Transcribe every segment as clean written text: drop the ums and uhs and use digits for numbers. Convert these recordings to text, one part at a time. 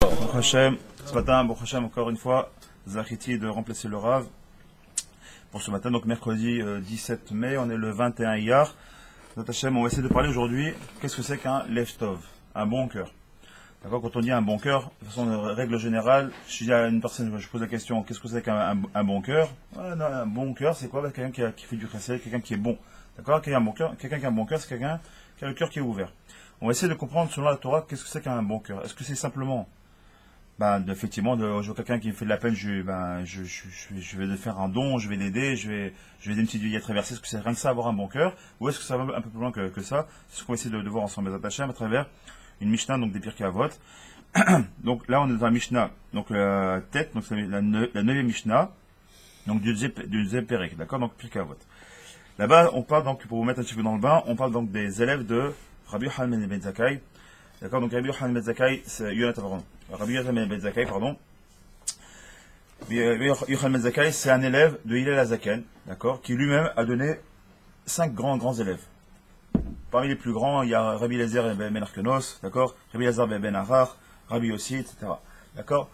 Baruch Hashem, ce matin, Baruch Hashem, encore une fois, Zachiti de remplacer le Rav pour ce matin, donc mercredi 17 mai, on est le 21 Iyar. Notre Hashem, on va essayer de parler aujourd'hui, qu'est-ce que c'est qu'un Lev-Tov, un bon cœur. D'accord, quand on dit un bon cœur, de façon de règle générale, si il y a une personne, je pose la question, qu'est-ce que c'est qu'un bon cœur? Un bon cœur, c'est quoi? Quelqu'un qui fait du chesed, quelqu'un qui est bon. D'accord, quelqu'un qui a un bon cœur, c'est quelqu'un qui a le cœur qui est ouvert. On va essayer de comprendre selon la Torah, qu'est-ce que c'est qu'un bon cœur. Est-ce que c'est simplement effectivement, je vois quelqu'un qui me fait de la peine, je vais lui faire un don, je vais l'aider, je vais aider une petite vieille à traverser. Est-ce que c'est rien que ça, avoir un bon cœur? Ou est-ce que ça va un peu plus loin que ça? C'est ce qu'on va essayer de voir ensemble, les attachés, à travers une Mishnah, donc des Pirkei Avot. Donc là, on est dans la Mishnah, donc la tête, donc c'est la 9e Mishnah, donc du deuxième Perek, d'accord? Donc Pirkei Avot. Là-bas, on parle donc, pour vous mettre un petit peu dans le bain, on parle donc des élèves de Rabbi Yochanan ben Zakkai. D'accord, donc Rabbi Yochanan ben Zakkai, c'est Rabbi Yochanan ben Zakkai, pardon. Rabbi Yochanan ben Zakkai, c'est un élève de Hillel HaZaken, d'accord, qui lui-même a donné 5 grands élèves. Parmi les plus grands, il y a Rabbi Eliezer ben Arkenos, d'accord, Rabbi Eliezer ben Harar, Rabbi Yossi, etc. D'accord.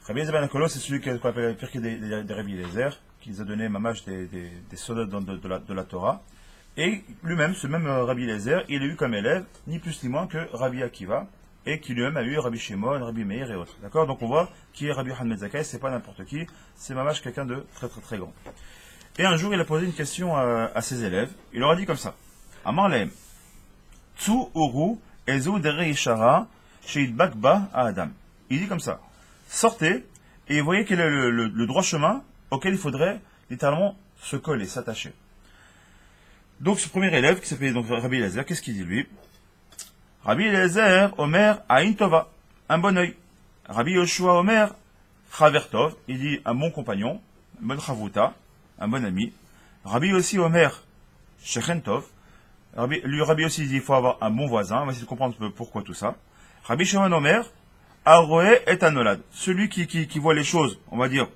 Rabbi Eliezer ben Arkenos, c'est celui qu'on appelle le pire des Rabbi Eliezer, qui les a donné mamash des soldats de la Torah. Et lui-même, ce même Rabbi Eliezer, il a eu comme élève, ni plus ni moins que Rabbi Akiva, et qui lui-même a eu Rabbi Shimon, Rabbi Meir et autres. D'accord? Donc on voit qui est Rabbi Yochanan ben Zakkai, c'est pas n'importe qui, c'est mamash quelqu'un de très grand. Et un jour, il a posé une question à ses élèves, il leur a dit comme ça. Amar lehem, Tsu uru ezu dere ishara sheidbak ba à Adam. Il dit comme ça, sortez, et voyez quel est le droit chemin auquel il faudrait littéralement se coller, s'attacher. Donc ce premier élève, qui s'appelait donc Rabbi Eliezer, qu'est-ce qu'il dit lui? Rabbi Eliezer, Omer, Aïn Tova, un bon œil. Rabbi Yoshua Omer, Chaver Tov, il dit un bon compagnon, un bon chavuta, un bon ami. Rabbi aussi Omer, Shechen Tov, Rabbi aussi dit il faut avoir un bon voisin, on va essayer de comprendre pourquoi tout ça. Rabbi Shimon Omer, Aroé et Anolad, celui qui voit les choses, on va dire,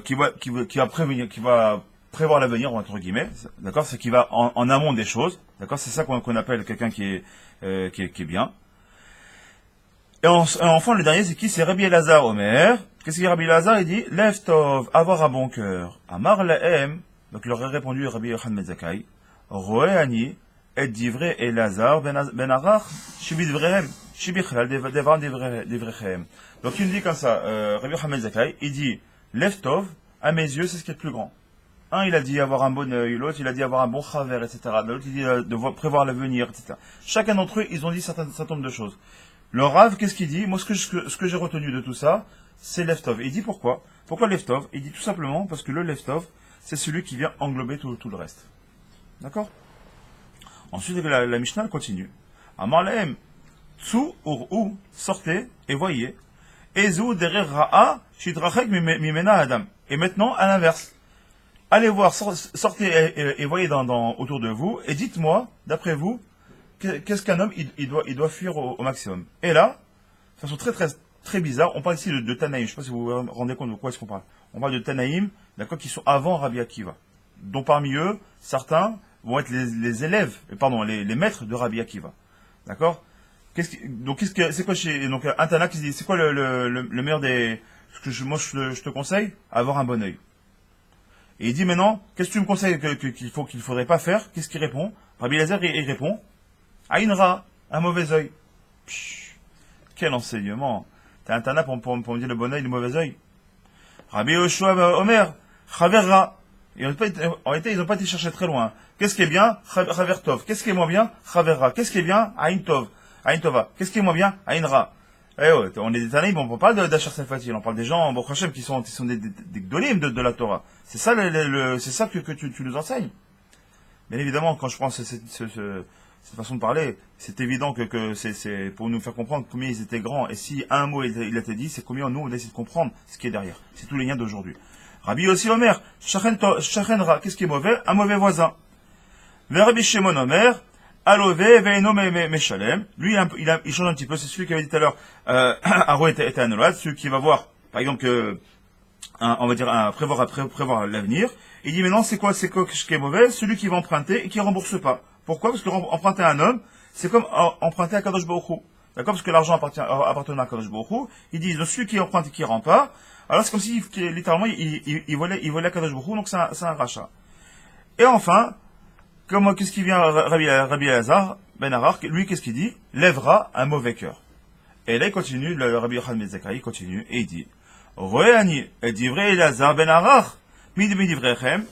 qui va prévoir l'avenir, entre guillemets, d'accord, c'est qui va en amont des choses, d'accord, c'est ça qu'on appelle quelqu'un qui est bien. Et enfin, le dernier, c'est qui? C'est Rabbi Elazar Omer. Qu'est-ce qu'il Rabbi Elazar? Il dit, Lev Tov, avoir un bon cœur. Amar Lahem, donc il aurait répondu Rabbi Yochanan ben Zakkai, Roé Ani, et divrei Elazar ben Arach, shibi divrehem, shibi chlal devan divrechem. Donc il me dit comme ça, Rabbi Yochanan ben Zakkai, il dit, Lev Tov, à mes yeux, c'est ce qui est le plus grand. Un, il a dit avoir un bon œil, l'autre, il a dit avoir un bon chaver, etc. L'autre, il dit de prévoir l'avenir, etc. Chacun d'entre eux, ils ont dit certain nombre de choses. Le Rav, qu'est-ce qu'il dit? Moi, ce que j'ai retenu de tout ça, c'est Lev-Tov. Il dit pourquoi? Pourquoi Lev-Tov? Il dit tout simplement parce que le Lev-Tov, c'est celui qui vient englober tout le reste. D'accord? Ensuite, la Mishnah continue. Amar lehem, tsu uru, sortez et voyez. Ezu derer ra'a, shidrachek mimena adam. Et maintenant, à l'inverse. Allez voir, sortez et voyez autour de vous, et dites-moi, d'après vous, qu'est-ce qu'un homme il doit fuir au maximum. Et là, de façon très bizarre, on parle ici de Tanaïm. Je ne sais pas si vous vous rendez compte de quoi est-ce qu'on parle. On parle de Tanaïm, d'accord, qui sont avant Rabbi Akiva. Dont parmi eux, certains vont être les élèves, les maîtres de Rabbi Akiva. D'accord? C'est quoi donc un Tana qui se dit, c'est quoi le meilleur des, moi je te conseille? Avoir un bon œil. Et il dit maintenant, qu'est-ce que tu me conseilles qu'il faudrait pas faire? Qu'est-ce qu'il répond? Rabbi Eliezer, il répond, Aïnra, un mauvais œil. Quel enseignement! T'as un Tana pour me dire le bon œil, le mauvais œil. Rabbi Yoshua Omer, Chaverra. En réalité, ils n'ont pas été chercher très loin. Qu'est-ce qui est bien? Chaver Tov. Qu'est-ce qui est moins bien? Chaverra. Qu'est-ce qui est bien? Aïn Tov. Aïn Tova. Qu'est-ce qui est moins bien? Aïnra. On est des Tanaïm, on ne parle pas d'Achar Selfatil, on parle des gens, Baruch Hashem, qui sont des gdolim de la Torah. C'est ça, c'est ça que tu nous enseignes. Bien évidemment, quand je prends cette façon de parler, c'est évident que c'est pour nous faire comprendre combien ils étaient grands. Et si un mot il a été dit, c'est combien nous on essaie de comprendre ce qui est derrière. C'est tous les liens d'aujourd'hui. Rabbi aussi Omer, Shachenra, qu'est-ce qui est mauvais? Un mauvais voisin. Le Rabbi Shimon Omer, Alové, Veino, Meshalem. Lui, il change un petit peu. C'est celui qui avait dit tout à l'heure, Aro était Anolad, celui qui va voir, par exemple, on va dire, prévoir l'avenir. Il dit, maintenant, c'est quoi ce qui est mauvais? Celui qui va emprunter et qui rembourse pas. Pourquoi? Parce que emprunter à un homme, c'est comme emprunter à Kadosh Baruch Hu. d'accord, parce que l'argent appartenait à Kadosh Baruch Hu, ils disent, donc celui qui emprunte et qui rend pas, alors c'est comme si, littéralement, il volait Kadosh Baruch Hu, donc c'est un rachat. Et enfin, qu'est-ce qui vient Rabbi Elazar, Ben Arar, lui, qu'est-ce qu'il dit? Lèvera un mauvais cœur. Et là, il continue, le Rabbi Yochanan ben Zakkai, il continue, et il dit, Roéani, et divrei Elazar Ben Arar, midivrechem,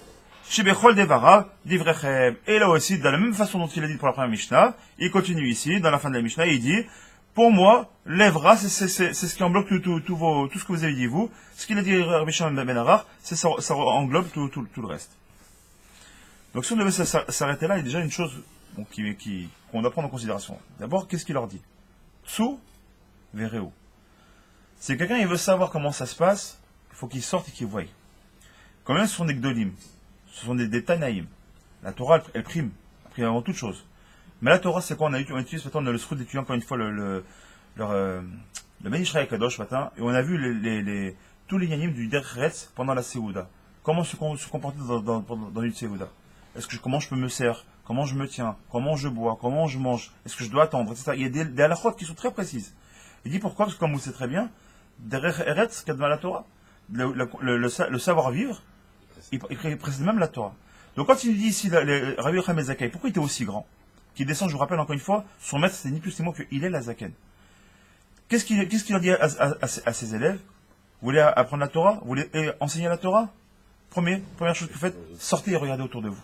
shebechol devara, divrechem. Et là aussi, de la même façon dont il a dit pour la première Mishnah, il continue ici, dans la fin de la Mishnah, il dit, pour moi, lèvera, c'est ce qui englobe tout ce que vous avez dit, vous. Ce qu'il a dit Rabbi Yochanan ben Arar, ça englobe tout le reste. Donc si on devait s'arrêter là, il y a déjà une chose qu'on doit prendre en considération. D'abord, qu'est-ce qu'il leur dit? Tsu verreu. Si quelqu'un il veut savoir comment ça se passe, il faut qu'il sorte et qu'il voie. Combien ce sont des gdolim, ce sont des tanaïm. La Torah, elle prime avant toute chose. Mais la Torah, c'est quoi? On utilise maintenant le sroud d'étudier encore une fois le Ben Ish Chai Kadosh matin, et on a vu tous les yanim du Der Eretz pendant la Seouda. Comment se comporter dans une Seouda? Comment je peux me servir? Comment je me tiens? Comment je bois? Comment je mange? Est-ce que je dois attendre? Etc. Il y a des halakhot qui sont très précises. Il dit pourquoi? Parce que comme vous le savez très bien, derrière Eretz, Kadma la Torah, le savoir-vivre, il précède même la Torah. Donc quand il dit ici, Rabbi Yochanan ben Zakkai, pourquoi il était aussi grand? Qui descend, je vous rappelle encore une fois, son maître, c'est ni plus ni moins que Hillel HaZaken. Qu'est-ce qu'il a dit à ses élèves? Vous voulez apprendre la Torah? Vous voulez enseigner la Torah? Première chose que vous faites, sortez et regardez autour de vous.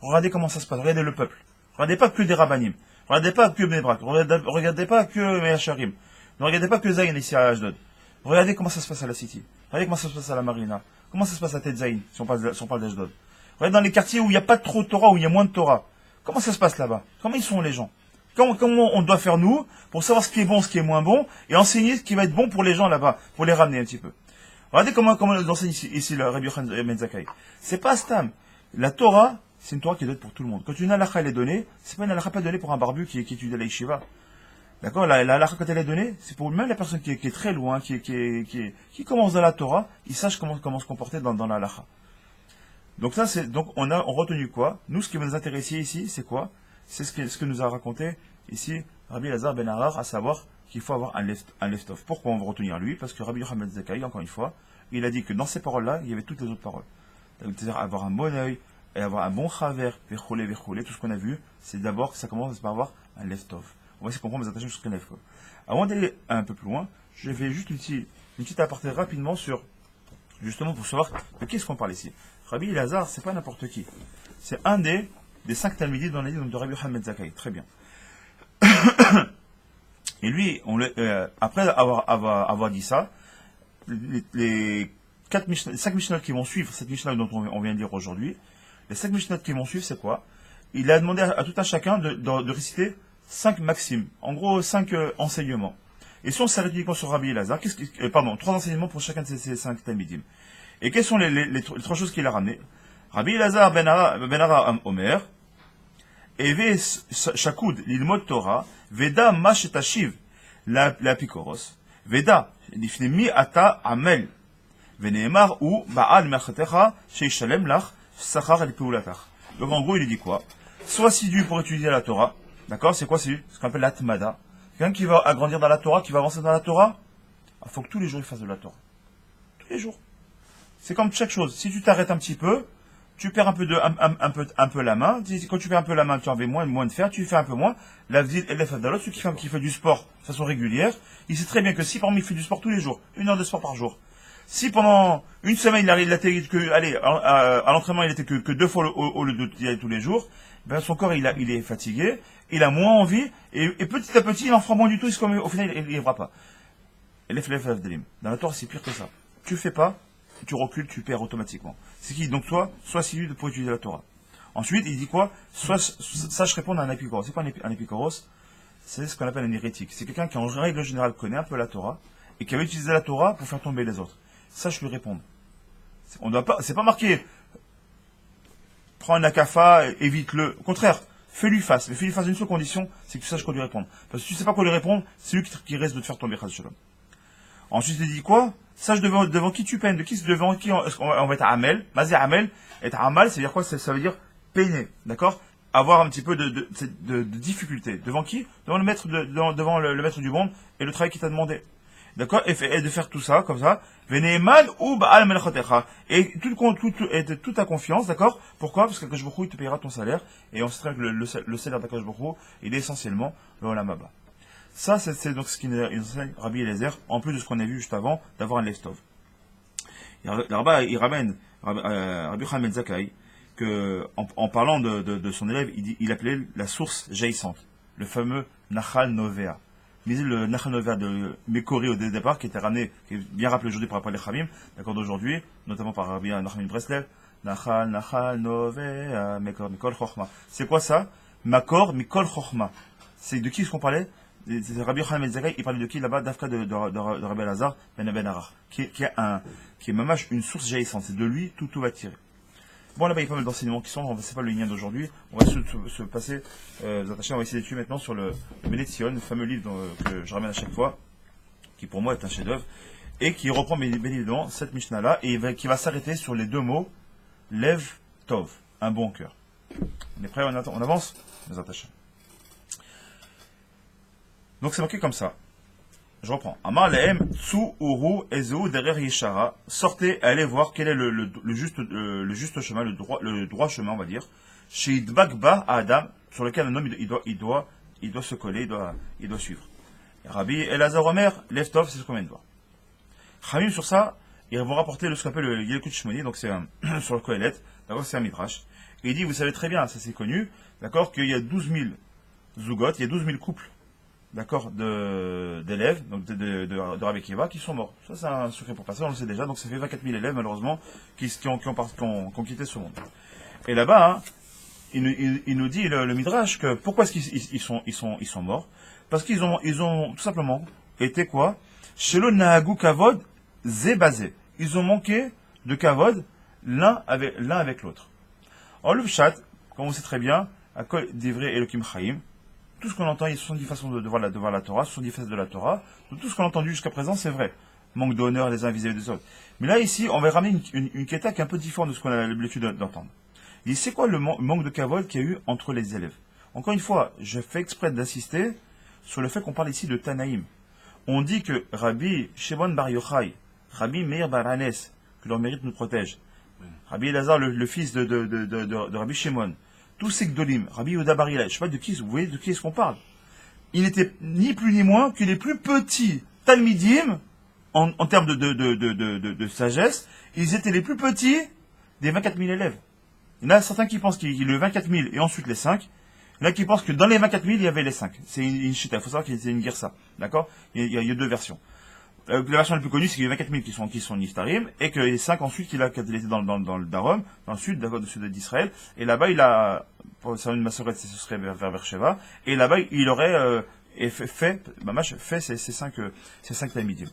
Regardez comment ça se passe, regardez le peuple. Regardez pas que des rabbanim. Regardez pas que Bnei Brak. Regardez pas que Me'acharim. Ne regardez pas que Zayin ici à Ashdod. Regardez comment ça se passe à la City. Regardez comment ça se passe à la Marina. Comment ça se passe à Tet Zayin, si on parle d'Ashdod. Regardez dans les quartiers où il n'y a pas trop de Torah, où il y a moins de Torah. Comment ça se passe là-bas? Comment ils sont les gens? Comment on doit faire nous, pour savoir ce qui est bon, ce qui est moins bon, et enseigner ce qui va être bon pour les gens là-bas, pour les ramener un petit peu. Regardez comment nous enseigne ici le Rabbi Yochanan ben Zakkai. C'est pas Stam. La Torah, c'est une Torah qui est donnée pour tout le monde. Quand une halakha elle est donnée, c'est pas une halakha pas donnée pour un barbu qui étudie à la yeshiva. D'accord? La halakha quand elle est donnée, c'est pour même la personne qui est très loin, qui commence dans la Torah, il sache comment se comporter dans la halakha. Donc ça, donc on a retenu quoi? Nous, ce qui va nous intéresser ici, c'est quoi? C'est ce que nous a raconté ici Rabbi Elazar ben Arar, à savoir qu'il faut avoir un left-off. Pourquoi on va retenir lui? Parce que Rabbi Yochanan ben Zakkai, encore une fois, il a dit que dans ces paroles-là, il y avait toutes les autres paroles. C'est-à-dire avoir un bon œil, et avoir un bon chaver, verchoulé, tout ce qu'on a vu, c'est d'abord que ça commence par avoir un left-off. On va essayer de comprendre mes attaches sur ce qu'on a fait. Avant d'aller un peu plus loin, je vais juste une petite aparté rapidement sur, justement pour savoir de qui est-ce qu'on parle ici. Rabbi Elazar, c'est pas n'importe qui. C'est un des 5 talmidim dans les livres de Rabbi Yochanan ben Zakkai. Très bien. Et lui, après avoir dit ça, les 5 Mishnot qui vont suivre cette Mishnah dont on vient de lire aujourd'hui, les 5 Mishnot qui vont suivre, c'est quoi? Il a demandé à tout un chacun de réciter 5 maximes, en gros 5 enseignements. Et si on s'arrête uniquement sur Rabbi Elazar, 3 enseignements pour chacun de ces 5 talmidim. Et quelles sont les 3 choses qu'il a ramenées? Rabbi Elazar ben Arar Omer, Eve Shakud l'ilmod Torah, Veda Mashetashiv la Pikoros, Veda Nifnemi Ata Amel, Veneemar ou Baal Merchatecha Sheishalem Lach Sachar el Peulatach. Donc en gros, il dit quoi? Sois assidu pour étudier la Torah, d'accord? C'est quoi? C'est ce qu'on appelle l'atmada. Quelqu'un qui va agrandir dans la Torah, qui va avancer dans la Torah, il faut que tous les jours il fasse de la Torah. Tous les jours. C'est comme chaque chose. Si tu t'arrêtes un petit peu, tu perds un peu la main. Quand tu perds un peu la main, tu en fais moins de fer, tu fais un peu moins. L'avdil et l'effadalot, celui qui fait du sport de façon régulière, il sait très bien que si parmi il fait du sport tous les jours, 1 heure de sport par jour, si pendant une semaine il était à l'entraînement il était que 2 fois au lieu d'y aller tous les jours, ben son corps il est fatigué, il a moins envie, et petit à petit il en fera moins du tout, au final il n'y arrivera pas. Et dans la Torah c'est pire que ça. Tu fais pas, tu recules, tu perds automatiquement. C'est qui? Donc toi, sois assidu pour étudier la Torah. Ensuite, il dit quoi? Sache répondre à un épicoros. C'est pas un épicoros, c'est ce qu'on appelle un hérétique. C'est quelqu'un qui en règle générale connaît un peu la Torah, et qui avait utilisé la Torah pour faire tomber les autres. Sache lui répondre. C'est pas marqué, prends un akafa, évite-le. Au contraire, fais-lui face. Mais fais-lui face d'une seule condition, c'est que tu saches quoi lui répondre. Parce que si tu sais pas quoi lui répondre, c'est lui qui risque de te faire tomber, Chaz Shalom. Ensuite, il dit quoi? Sache devant qui tu peines, devant qui on va être Amel. Mazé Amel, être Amal, ça veut dire quoi? Ça veut dire peiner, d'accord? avoir un petit peu de difficulté. Devant qui? Devant le maître devant le maître du monde et le travail qu'il t'a demandé. D'accord? Et de faire tout ça, comme ça. Veneman ou ba'al melchotecha. Et toute ta confiance, d'accord? Pourquoi? Parce que Akadosh Baruch Hu, il te payera ton salaire. Et on sait très bien que le salaire d'Akadosh Baruch Hu, il est essentiellement le Olam Haba. Ça, c'est donc ce qu'il enseigne Rabbi Eliezer, en plus de ce qu'on a vu juste avant, d'avoir un leftov. Là-bas, il ramène Rabbi Hamed Zakai, que, en parlant de son élève, il appelait la source jaillissante, le fameux Nachal Novea. Mais le Nachal Novea de Mekori au départ, qui était ramené, qui est bien rappelé aujourd'hui par rapport à l'Echamim, d'accord, d'aujourd'hui, notamment par Rabbi Nachman Breslev, Nachal Novea, Mikol Chochma. C'est quoi ça? Makor Mikol Chochma. C'est de qui est-ce qu'on parlait? Rabbi Hamed Zakai, il parlait de qui là-bas? D'Afka de Rabbi Elazar Ben Arach, qui est mamash une source jaillissante. C'est de lui, tout va tirer. Bon, là-bas, il y a pas mal d'enseignements qui sont, c'est pas le lien d'aujourd'hui. On va se passer, on va essayer d'étudier maintenant sur le Bnei Tzion, le fameux livre que je ramène à chaque fois, qui pour moi est un chef-d'œuvre, et qui reprend bien évidemment cette Mishnah-là, et qui va s'arrêter sur les deux mots, Lev Tov, un bon cœur. On est prêts, on avance? Nous attachons. Donc c'est marqué comme ça. Je reprends. Amar lehem tsu uru ezeu derrière yishara. Sortez, allez voir quel est le juste chemin, le droit chemin, on va dire. Chez Idbakba à Adam, sur lequel un homme il doit se coller, il doit suivre. Rabbi Elazar Omer, Leftov, c'est ce qu'on vient de voir. Chamim sur ça, ils vont rapporter ce qu'on appelle le Yelkut Shmoni, donc c'est sur le Kohelet, d'accord, c'est un midrash. Et il dit, vous savez très bien, ça c'est connu, d'accord, qu'il y a 12 000 zougot, il y a 12 000 couples, d'accord, d'élèves, donc de Rabbi Akiva, qui sont morts. Ça, c'est un secret pour personne, on le sait déjà, donc ça fait 24 000 élèves, malheureusement, qui ont quitté ce monde. Et là-bas, hein, il nous dit, le Midrash, que pourquoi est-ce qu'ils sont morts? Parce qu'ils ont tout simplement été quoi? Chez le Nahagu Kavod, Zébazé. Ils ont manqué de Kavod l'un avec l'autre. En le Pshat, comme on sait très bien, à Kol Divrei Elokim Chaim, tout ce qu'on entend, il y a 70 façons de voir la Torah, 70 facettes de la Torah. Donc, tout ce qu'on a entendu jusqu'à présent, c'est vrai. Manque d'honneur les uns vis-à-vis des autres. Mais là, ici, on va ramener une quête qui est un peu différente de ce qu'on a l'habitude d'entendre. Il dit, c'est quoi le manque de kavod qu'il y a eu entre les élèves? Encore une fois, je fais exprès d'insister sur le fait qu'on parle ici de Tanaïm. On dit que Rabbi Shimon Bar Yochai, Rabbi Meir Bar Hanes, que leur mérite nous protège, Rabbi Elazar, le fils de Rabbi Shimon, tous ces Gdolim, Rabbi Yehuda Bar Hillel, je sais pas de qui, vous voyez de qui est-ce qu'on parle? Il n'était ni plus ni moins que les plus petits Talmidim, en termes de sagesse, ils étaient les plus petits des 24 000 élèves. Il y en a certains qui pensent qu'il y a le 24 000 et ensuite les 5. Il y en a qui pensent que dans les 24 000, il y avait les 5. C'est une chita, il faut savoir que c'est une guerre. D'accord? Il y a deux versions. La version la plus connue, c'est qu'il y a 24 000 qui sont Niftarim, et que les 5 ensuite, il était dans le Darom, dans le sud, d'accord, du sud d'Israël, et là-bas, il a, pour une massorette, ce serait vers Beersheva, et là-bas, il aurait fait ces 5 Talmidim.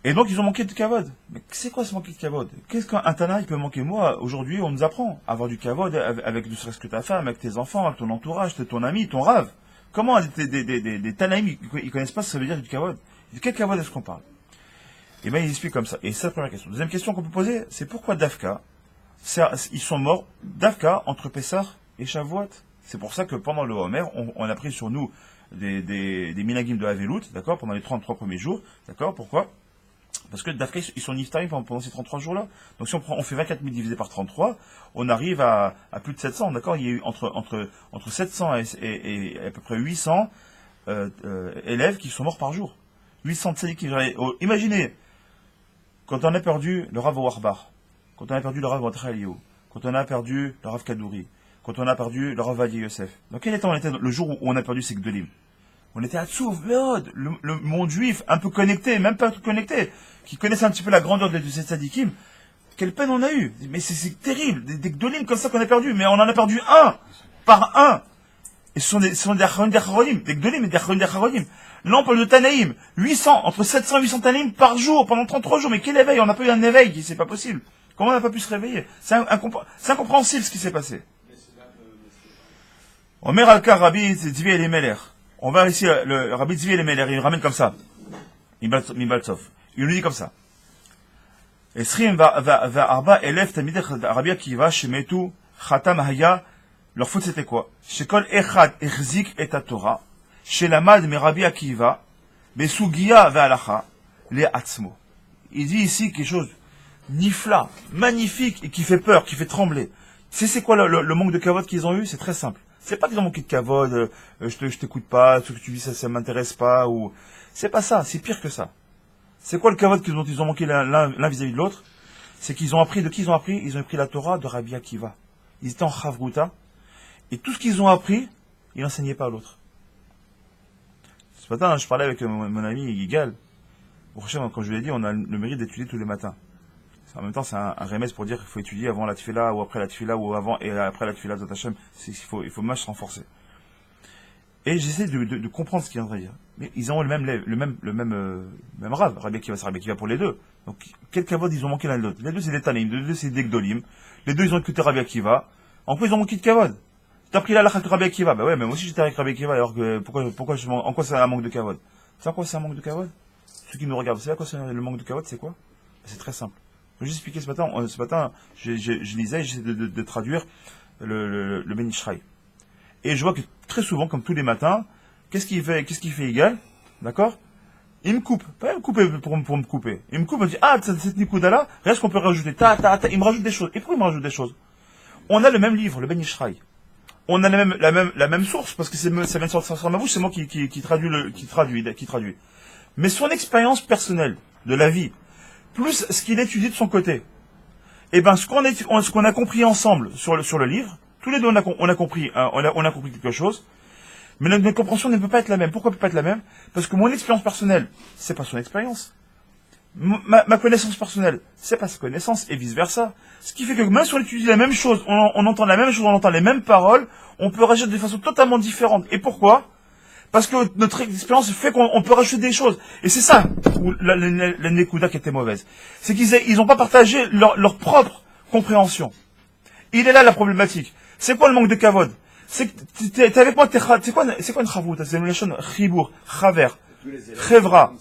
Et donc, ils ont manqué de kavod. Mais c'est quoi ce manquer de kavod? Qu'est-ce qu'un Tana, il peut manquer? Moi, aujourd'hui, on nous apprend à avoir du kavod avec ne serait-ce que ta femme, avec tes enfants, avec ton entourage, ton ami, ton rave. Comment des Tanaïm, ils connaissent pas ce que ça veut dire du kavod? De quel kavod est-ce qu'on parle? Eh bien, il explique comme ça. Et c'est la première question. Deuxième question qu'on peut poser, c'est pourquoi Dafka, ils sont morts, Dafka, entre Pessah et Shavuot? C'est pour ça que pendant le Homer, on a pris sur nous des minagim de Havelut, d'accord, pendant les 33 premiers jours, d'accord, pourquoi? Parce que Dafka, ils sont niftarim pendant ces 33 jours-là. Donc si on fait 24 000 divisé par 33, on arrive à plus de 700, d'accord? Il y a eu entre 700 et à peu près 800 élèves qui sont morts par jour. 800 tzadikim. Imaginez, quand on a perdu le Rav Warbar, quand on a perdu le Rav Mordechai, quand on a perdu le Rav Kadouri, quand on a perdu le Rav Vadia Yosef. Dans quel état on était le jour où on a perdu ces Gdolim? On était à Tsouf, le monde juif, un peu connecté, même pas tout connecté, qui connaissait un petit peu la grandeur de ces tzadikim. Quelle peine on a eu. Mais c'est terrible, des Gdolim comme ça qu'on a perdu, mais on en a perdu un, par un. Et ce sont des Acharonim, des Gdolim et des Acharonim. Là, on parle de Tanaïm, 800, entre 700 et 800 Tanaïm par jour, pendant 33 jours. Mais quel éveil? On n'a pas eu un éveil, c'est pas possible. Comment on n'a pas pu se réveiller? C'est incompréhensible ce qui s'est passé. Omer Alka Rabbi Zvi Elimelech. On va ici, le Rabbi Zvi Elimelech, il ramène comme ça. Mibaltsov. Il nous dit comme ça. Esrim va arba elef tamidech Rabbi Akiva shemetu chatam haya Leur faute c'était quoi? Chez Kol Echad Echzik et Torah, chez Lamad Merabi Akiva, Besugia Ve'alacha, les Atzmo. Il dit ici quelque chose nifla, magnifique et qui fait peur, qui fait trembler. C'est quoi le manque de kavod qu'ils ont eu? C'est très simple. C'est pas qu'ils ont manqué de kavod, je t'écoute pas, ce que tu dis ça m'intéresse pas, ou c'est pas ça, c'est pire que ça. C'est quoi le kavod dont ils ont manqué l'un vis-à-vis de l'autre? C'est qu'ils ont appris, de qui ils ont appris? Ils ont appris la Torah de Rabbi Akiva. Ils étaient en Chavruta, et tout ce qu'ils ont appris, ils n'enseignaient pas à l'autre. Ce matin, je parlais avec mon ami Yigal. Au prochain, comme je l'ai dit, on a le mérite d'étudier tous les matins. En même temps, c'est un remède pour dire qu'il faut étudier avant la tefila, ou après la tefila, ou avant et après la tefila de Hachem. Il faut match se renforcer. Et j'essaie de comprendre ce qu'il est en train de dire. Mais ils ont le même rave. Rabbi Akiva, c'est Rabbi Akiva pour les deux. Donc, quel kavod ils ont manqué l'un de l'autre? Les deux, c'est des Tanim, les deux, c'est des Gdolim. Les deux, ils ont écouté Rabbi Akiva. En quoi ils ont manqué de kavod? T'as pris la lacha de Rabbi Akiva. Bah ouais, mais moi aussi j'étais avec Rabbi Akiva, alors que, en quoi c'est un manque de kavod? C'est en quoi c'est un manque de kavod? Ceux qui nous regardent, vous savez à quoi c'est le manque de kavod, c'est quoi? C'est très simple. Je vais juste expliquer ce matin, je lisais, j'essaie de traduire le Ben Ishraï. Et je vois que très souvent, comme tous les matins, qu'est-ce qu'il fait égal? D'accord? Il me coupe. Pas il me couper pour me couper. Il me coupe, il me dit, ah, cette Nikuda-là, reste qu'on peut rajouter. Il me rajoute des choses. Et pourquoi il me rajoute des choses? On a le même livre, le Ben Ishraï. On a la même source, parce que ça vient de sortir sur ma bouche, c'est moi qui traduit. Mais son expérience personnelle, de la vie, plus ce qu'il étudie de son côté, et ben ce qu'on a compris ensemble sur le livre, tous les deux on a compris quelque chose, mais notre compréhension ne peut pas être la même. Pourquoi elle peut pas être la même? Parce que mon expérience personnelle, c'est pas son expérience. Ma connaissance personnelle, c'est pas sa connaissance, et vice versa. Ce qui fait que même si on étudie la même chose, on entend la même chose, on entend les mêmes paroles, on peut réagir de façon totalement différente. Et pourquoi? Parce que notre expérience fait qu'on peut rajouter des choses. Et c'est ça, la Nekuda qui était mauvaise. C'est qu'ils n'ont pas partagé leur propre compréhension. Il est là la problématique. C'est quoi le manque de kavod? C'est que t'es avec moi, c'est quoi une chavouta? C'est une lachon chibour, chaver, chevra.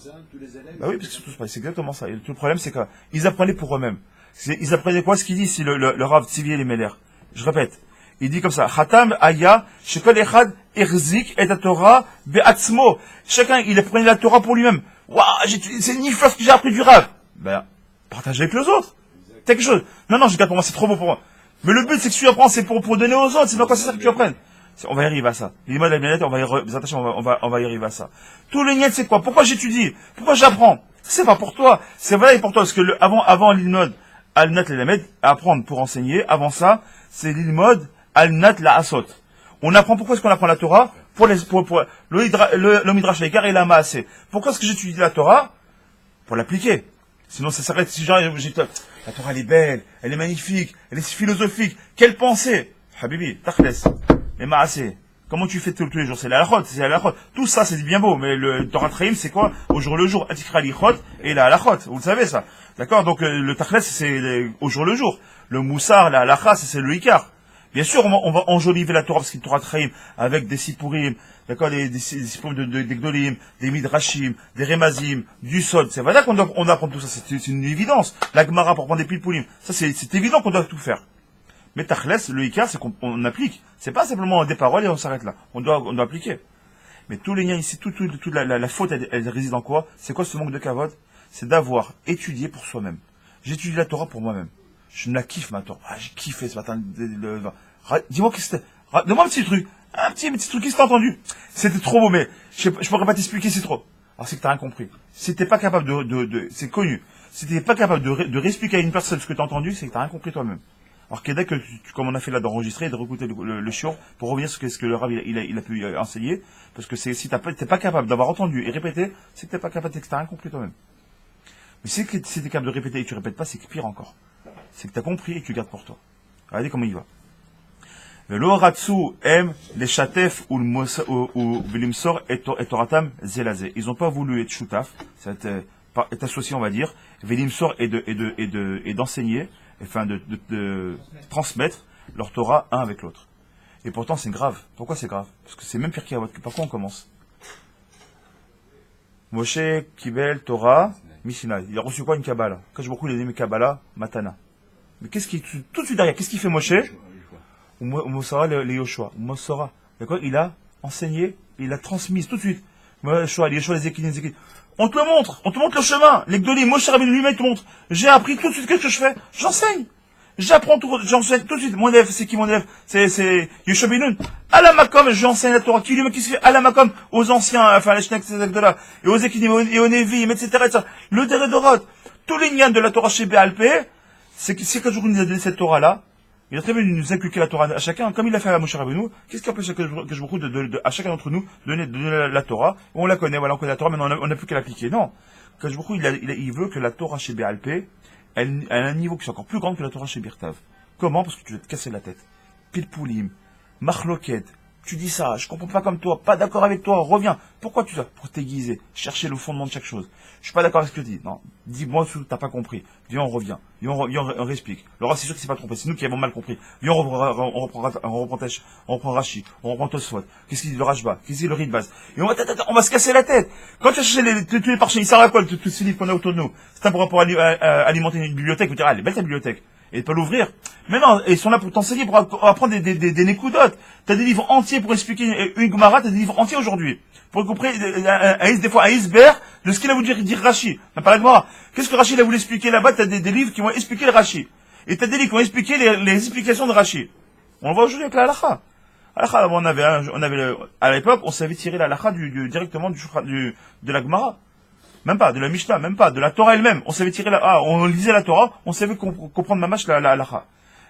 Bah oui, parce que c'est tout pareil, c'est exactement ça. Et tout le problème, c'est qu'ils apprenaient pour eux-mêmes. Ils apprenaient quoi? Ce qu'il dit ici, le Rav Tzvi Elimelech. Je répète. Il dit comme ça, Chatam Aya, Shekol Echad Erzik et Torah Be'atzmo. Chacun, il apprenait la Torah pour lui-même. Waouh, c'est une ce que j'ai appris du Rav. Ben, partagez avec les autres. T'as quelque chose. Non, je garde pour moi, c'est trop beau pour moi. Mais le but, c'est que tu apprends, c'est pour donner aux autres. C'est pas quoi c'est ça que tu apprennes. On va y arriver à ça. Les mots de la planète, on va y arriver à ça. Tous les niais, c'est quoi? Pourquoi j'étudie? Pourquoi j'apprends? C'est pas pour toi. C'est vrai pour toi. Parce que avant l'ilmod, al-nat l'elamed, apprendre pour enseigner. Avant ça, c'est l'ilmod, al-nat la asot. On apprend, pourquoi est-ce qu'on apprend la Torah? Pour le midrash l'écart et la maasé. Pourquoi est-ce que j'étudie la Torah? Pour l'appliquer. Sinon, ça s'arrête. Si genre, la Torah, elle est belle, elle est magnifique, elle est philosophique. Quelle pensée? Habibi, takhles. Les maasé. Comment tu fais tous les jours? C'est la halachot. Tout ça, c'est bien beau. Mais le Torah Traim, c'est quoi? Au jour le jour. Atikra lichot et la halachot. Vous le savez, ça. D'accord? Donc, le takhles, c'est au jour le jour. Le moussar, la halacha, c'est le ikar. Bien sûr, on va enjoliver la Torah, parce qu'il y a Torah Traim, avec des sipurim, d'accord, des sipurim des gdolim, des midrashim, des remazim, du sod. C'est vrai qu'on apprend tout ça, c'est une évidence. La Gemara pour prendre des pilpulim. Ça, c'est évident qu'on doit tout faire. Mais tachles, le ikar, c'est qu'on applique. C'est pas simplement des paroles et on s'arrête là. On doit appliquer. Mais tous les liens ici, toute la faute, elle réside en quoi? C'est quoi ce manque de kavod? C'est d'avoir étudié pour soi-même. J'étudie la Torah pour moi-même. Je me la kiffe, ma Torah. Ah, j'ai kiffé ce matin. Dis-moi que c'était. Donne-moi un petit truc. Un petit truc qui s'est entendu. C'était trop beau, mais je pourrais pas t'expliquer, c'est trop. Alors c'est que t'as rien compris. Si t'es pas capable c'est connu. Si t'es pas capable de réexpliquer à une personne ce que t'as entendu, c'est que t'as rien compris toi-même. Alors que dès que comme on a fait là d'enregistrer, de réécouter le shiur, pour revenir sur ce que le Rav il a pu enseigner, parce que si t'es pas capable d'avoir entendu et répété, c'est que t'es pas capable, c'est que t'as rien compris toi-même. Mais si t'es capable de répéter et que tu répètes pas, c'est que pire encore. C'est que t'as compris et que tu gardes pour toi. Regardez comment il va. Velo ratsu em les chatef ou l'imsor et toratam zelazé. Ils n'ont pas voulu être choutaf, être associés, on va dire, velimsor et d'enseigner, enfin de transmettre leur Torah un avec l'autre. Et pourtant c'est grave. Pourquoi c'est grave? Parce que c'est même pire qu'Avot. Par quoi on commence? Moshe Kibel Torah Mishinah. Il a reçu quoi? Une Kabbalah. Quand je beaucoup il a dit Kabbalah Matana. Mais qu'est-ce qui tout de suite derrière? Qu'est-ce qu'il fait Moshe? ou Mosara les Yoshua, Mosara. D'accord? Il a enseigné, il a transmis tout de suite. Yoshua, les Équilines, les Équilines. On te le montre le chemin. Les Gdolim, Moshe Rabbeinu lui-même te montre. J'ai appris tout de suite, qu'est-ce que je fais? J'enseigne. J'apprends tout, j'enseigne tout de suite. Mon élève, c'est qui mon élève? C'est Yoshua Ben Nun. À la Makom, j'enseigne la Torah. Qui lui-même qui se fait à la Makom, aux anciens, enfin, les Shnek, de là, et aux Équilines, et aux Nevi'im, etc., etc. Le Deredorot. Tous les liens de la Torah chez Béalpé, c'est que jour il nous a donné cette Torah-là. Il a très bien nous inculquer la Torah à chacun, comme il a fait à Moshe Rabbeinu. Qu'est-ce qui empêche que je vous à chacun d'entre nous de donner la Torah? On la connaît, voilà, on connaît la Torah, mais on n'a plus qu'à l'appliquer. Non. Que je vous il veut que la Torah chez Béalpé, elle a un niveau qui est encore plus grand que la Torah chez Birtav. Comment? Parce que tu vas te casser la tête. Pilpoulim, Machloket, tu dis ça, je comprends pas comme toi, pas d'accord avec toi, reviens. Pourquoi tu ça? Pour t'aiguiser, chercher le fondement de chaque chose. Je suis pas d'accord avec ce que tu dis. Non, dis-moi ce que t'as pas compris. Viens, on revient. Viens, on réexplique. Laura, c'est sûr qu'il s'est pas trompé. C'est nous qui avons mal compris. Viens, on reprend Rashi, on reprend Tosfot. Qu'est-ce qu'il dit le Rashba? Qu'est-ce qu'il dit le Ritbaz? Et on va se casser la tête. Quand tu as cherché tous les parchés, il sert à quoi tous ces livres qu'on a autour de nous? C'est pour alimenter une bibliothèque. Vous direz, elle est belle ta bibliothèque. Et pas l'ouvrir. Mais non, ils sont là pour t'enseigner, pour apprendre des nécoudotes. T'as des livres entiers pour expliquer une Gemara, t'as des livres entiers aujourd'hui. Pour comprendre, des fois, un iceberg de ce qu'il a voulu dire Rashi. Par exemple, qu'est-ce que Rashi a voulu expliquer là-bas? T'as des livres qui vont expliquer le Rashi. Et t'as des livres qui vont expliquer les explications de Rashi. On le voit aujourd'hui avec la halakha. Halakha, à l'époque, on savait tirer la halakha directement de la Gemara. Même pas, de la Mishnah, même pas, de la Torah elle-même. On savait tirer on lisait la Torah, on savait comprendre mamash la halakha.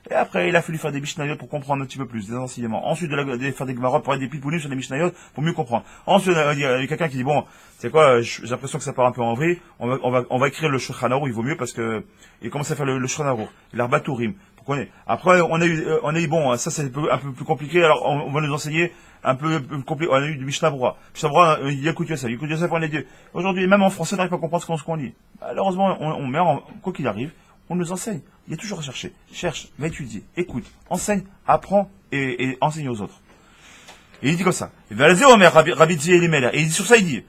Et après, il a fallu faire des Mishnayot pour comprendre un petit peu plus, des enseignements. Ensuite, faire des Gemara pour être des pipounis sur les Mishnayot pour mieux comprendre. Ensuite, il y a quelqu'un qui dit, bon, c'est quoi, j'ai l'impression que ça part un peu en vrille, on va écrire le Shulchan Aruch, il vaut mieux parce que, il commence à faire le Shulchan Aruch, l'Arbatourim, pour qu'on ait. Après, on a eu, bon, ça c'est un peu plus compliqué, alors on va nous enseigner un peu plus compliqué, on a eu du Mishnah Brura. Mishnah Brura, Yakout Yosef on est Dieu. Aujourd'hui, même en français, on n'arrive pas à comprendre ce qu'on lit. Malheureusement, on met quoi qu'il arrive, on nous enseigne. Il y a toujours à chercher. Cherche, va étudier, écoute, enseigne, apprends et enseigne aux autres. Et il dit comme ça. Et il dit sur ça, il dit,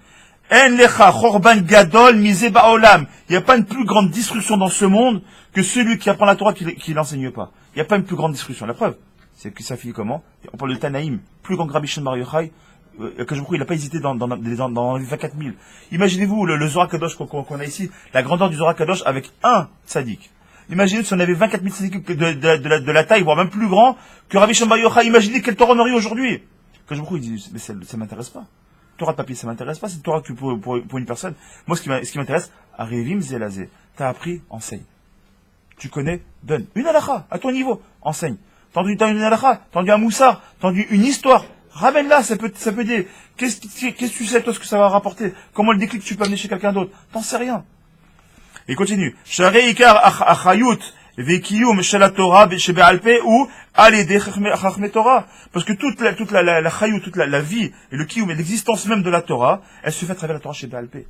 En lecha chorban gadol mise ba'olam. Il n'y a pas une plus grande destruction dans ce monde que celui qui apprend la Torah qui l'enseigne pas. Il n'y a pas une plus grande destruction. La preuve, c'est que ça finit comment? On parle de Tanaïm, plus grand que Rabbi Shimon Bar Yochai, que je vous il n'a pas hésité dans les 24 000. Imaginez-vous le Zohar Kadosh qu'on a ici, la grandeur du Zohar Kadosh avec un tzaddik. Imaginez si on avait 24 000 tzaddik de la taille, voire même plus grand que Rabbi Shimon Bar Yochai. Imaginez quel Torah on aurait aujourd'hui. Que je vous il dit, mais ça m'intéresse pas. Torah de papier, ça m'intéresse pas. C'est Torah que pour une personne. Moi, ce qui m'intéresse, Arivim Zelazé. T'as appris, enseigne. Tu connais, donne. Une halakha, à ton niveau, enseigne. T'as entendu une halakha, t'as entendu un moussard, t'as entendu une histoire. Ramène-la, ça peut dire, qu'est-ce que tu sais, toi, ce que ça va rapporter? Comment le déclic tu peux amener chez quelqu'un d'autre? T'en sais rien. Et il continue. Sharei ikar achayut vekiyum shel Torah chez Be'alpé ou alede chachmei Torah. Parce que toute la chayut, toute la vie et le kiyum et l'existence même de la Torah, elle se fait à travers la Torah chez Be'alpé.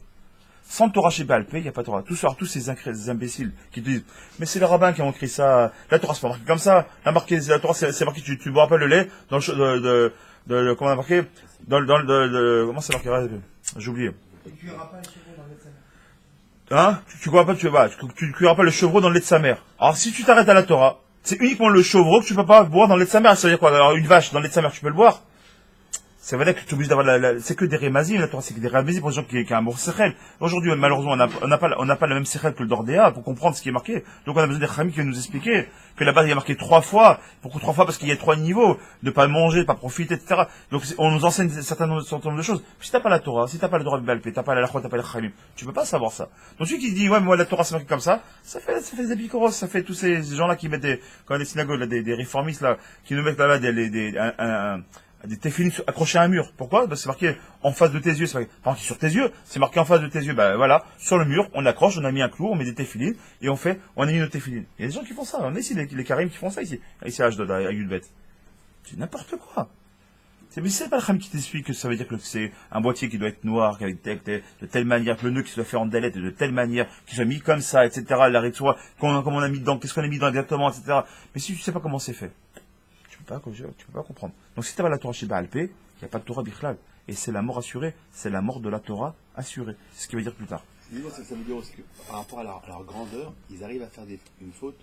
Sans Torah chez Be'alpé, il n'y a pas de Torah. Tous ces imbéciles qui te disent, mais c'est les rabbins qui ont écrit ça. La Torah, c'est pas marqué comme ça. La Torah, c'est marqué, tu bois pas le lait dans comment on a marqué? Comment c'est marqué? J'ai oublié. Hein? Tu cuiras pas le chevreau dans le lait de sa mère. Alors, si tu t'arrêtes à la Torah, c'est uniquement le chevreau que tu peux pas boire dans le lait de sa mère. Ça veut dire quoi? Alors, une vache dans le lait de sa mère, tu peux le boire? Ça veut dire que tu es obligé d'avoir c'est que des rémazim, la Torah, c'est que des rémazim pour les gens qui ont un bon sechel. Aujourd'hui, malheureusement, on n'a pas le même sechel que le d'Ordéa pour comprendre ce qui est marqué. Donc, on a besoin des chamis qui viennent nous expliquer que là-bas, il y a marqué 3 fois. Pourquoi 3 fois? Parce qu'il y a 3 niveaux. De pas manger, de pas profiter, etc. Donc, on nous enseigne un certain nombre de choses. Si t'as pas la Torah, si t'as pas le droit de Balpé, t'as pas la Lachot, t'as pas le Chamim, tu peux pas savoir ça. Donc, celui qui dit, ouais, mais moi, la Torah, c'est marqué comme ça fait des apicoros, ça fait tous ces gens-là qui mettent quand les synagogues, là, des réformistes, là, qui nous mettent là, des téfilines accrochés à un mur. Pourquoi? C'est marqué en face de tes yeux, c'est marqué sur tes yeux, c'est marqué en face de tes yeux. Voilà, sur le mur, on accroche, on a mis un clou, on met des téfilines, et on a mis nos téfilines. Il y a des gens qui font ça, on a ici les Karim qui font ça ici à Ashdod, à Yudbet. C'est n'importe quoi. Mais c'est pas le Kham qui t'explique que ça veut dire que c'est un boîtier qui doit être noir, de telle manière, que le nœud qui soit fait en dalette, de telle manière, qui soit mis comme ça, etc. L'arrêt de soie, comment on a mis dedans, qu'est-ce qu'on a mis dedans exactement, etc. Mais si tu sais pas comment c'est fait, tu peux pas comprendre. Donc si tu n'as pas la Torah chez Baalpé, il n'y a pas de Torah Bichlal. Et c'est la mort assurée, c'est la mort de la Torah assurée. C'est ce qu'il va dire plus tard. Ça veut dire aussi que par rapport à leur grandeur, ils arrivent à faire une faute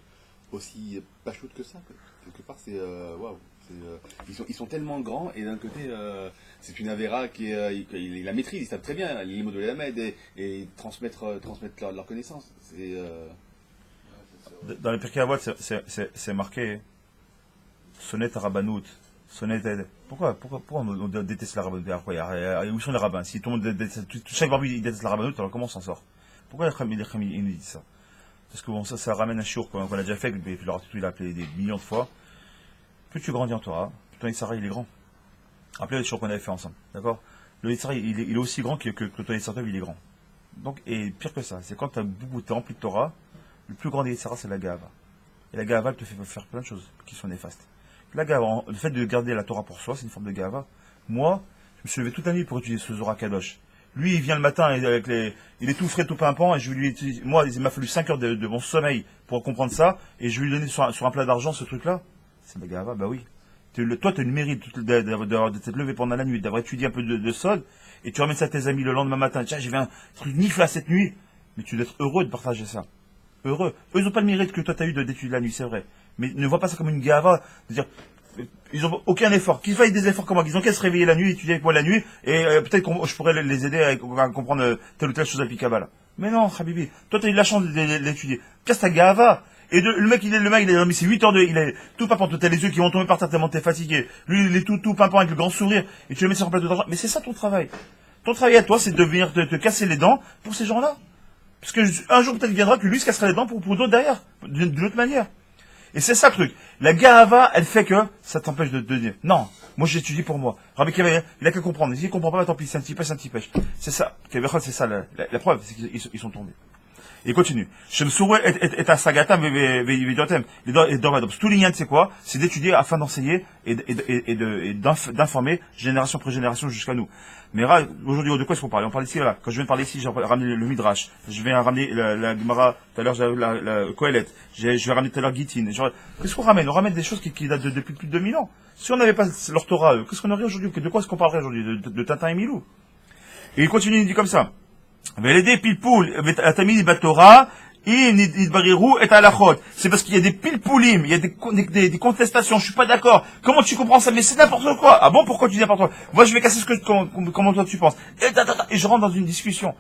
aussi pachoute que ça. Quelque part, c'est waouh. Ils sont tellement grands, et d'un côté, c'est une Avera qui est, ils la maîtrisent, ils savent très bien les mots de l'Elamed et transmettre leur connaissance. Dans les Pirkei Avot, c'est marqué Sonnet Rabbanout. Sonnet. Pourquoi on déteste la Rabbanout? Où sont les rabbins? Si tout le monde déteste, chaque barbu il déteste la Rabbanout, alors comment on s'en sort? Pourquoi les Chachamim ils nous disent ça? Parce que bon, ça ramène un chiour qu'on a déjà fait, mais il a appelé des millions de fois. Plus tu grandis en Torah, plus ton Yitzhara il est grand. Rappelez les chiours qu'on avait fait ensemble, d'accord? Le Yitzhara il est aussi grand que ton Yitzhara il est grand. Donc, et pire que ça, c'est quand tu es rempli de Torah, le plus grand des Yitzhara c'est la Gahava. Et la Gahava elle te fait faire plein de choses qui sont néfastes. La Gahava, le fait de garder la Torah pour soi, c'est une forme de Gahava. Moi, je me suis levé toute la nuit pour étudier ce Zohar Kadosh. Lui, il vient le matin, il est tout frais, tout pimpant, et moi, il m'a fallu 5 heures de mon sommeil pour comprendre ça, et je vais lui donner sur un plat d'argent ce truc-là. C'est de la Gahava, bah oui. Toi, tu as le mérite de t'être levé pendant la nuit, d'avoir étudié un peu de Sod, et tu ramènes ça à tes amis le lendemain matin. Tiens, j'ai vu un truc nifla cette nuit, mais tu dois être heureux de partager ça. Heureux. Eux, ils n'ont pas le mérite que toi, tu as eu d'étudier la nuit, c'est vrai. Mais ne vois pas ça comme une Gahava, de dire, ils n'ont aucun effort. Qu'ils fassent des efforts comme moi. Ils ont qu'à se réveiller la nuit, étudier avec moi la nuit, et peut-être que je pourrais les aider à comprendre telle ou telle chose à Pikabala. Mais non, Habibi, toi tu as eu la chance d'étudier. Casse ta Gahava. Et le mec, il a dormi, c'est 8 heures il est tout pimpant, t'as les yeux qui vont tomber par terre tellement t'es fatigué. Lui, il est tout pimpant avec le grand sourire, et tu le mets sur un plateau d'argent. Mais c'est ça ton travail. Ton travail à toi, c'est de venir te casser les dents pour ces gens-là. Parce que un jour peut-être viendra que lui se cassera les dents pour d'autres derrière, d'une autre manière. Et c'est ça le truc. La Gahava, elle fait que ça t'empêche de dire non. Moi j'étudie pour moi. Rabbi Kiva, il a qu'à comprendre. S'il comprend pas, tant pis, c'est un petit pêche, c'est un petit pèche. C'est ça. C'est ça la preuve, c'est qu'ils sont tombés. Et il continue. Shemsoué est à Sagatam Vidiotem. Les Dorvadops. Tout l'ignan, c'est quoi? C'est d'étudier afin d'enseigner et d'informer génération après génération jusqu'à nous. Mais aujourd'hui, de quoi est-ce qu'on parle? On parle ici, là. Quand je viens de parler ici, j'ai ramené le Midrash. Je vais ramener la Gemara, tout à l'heure, la Kohelet. Je vais ramener tout à l'heure Gittin. Qu'est-ce qu'on ramène? On ramène des choses qui datent depuis plus de 2000 ans. Si on n'avait pas leur Torah, qu'est-ce qu'on aurait aujourd'hui? De quoi est-ce qu'on parlerait aujourd'hui? De Tintin et Milou. Et il continue, il dit comme ça. C'est parce qu'il y a des pilpoulim, il y a des contestations, je suis pas d'accord. Comment tu comprends ça? Mais c'est n'importe quoi. Ah bon, pourquoi tu dis n'importe quoi? Moi, je vais casser comment toi tu penses. Et je rentre dans une discussion.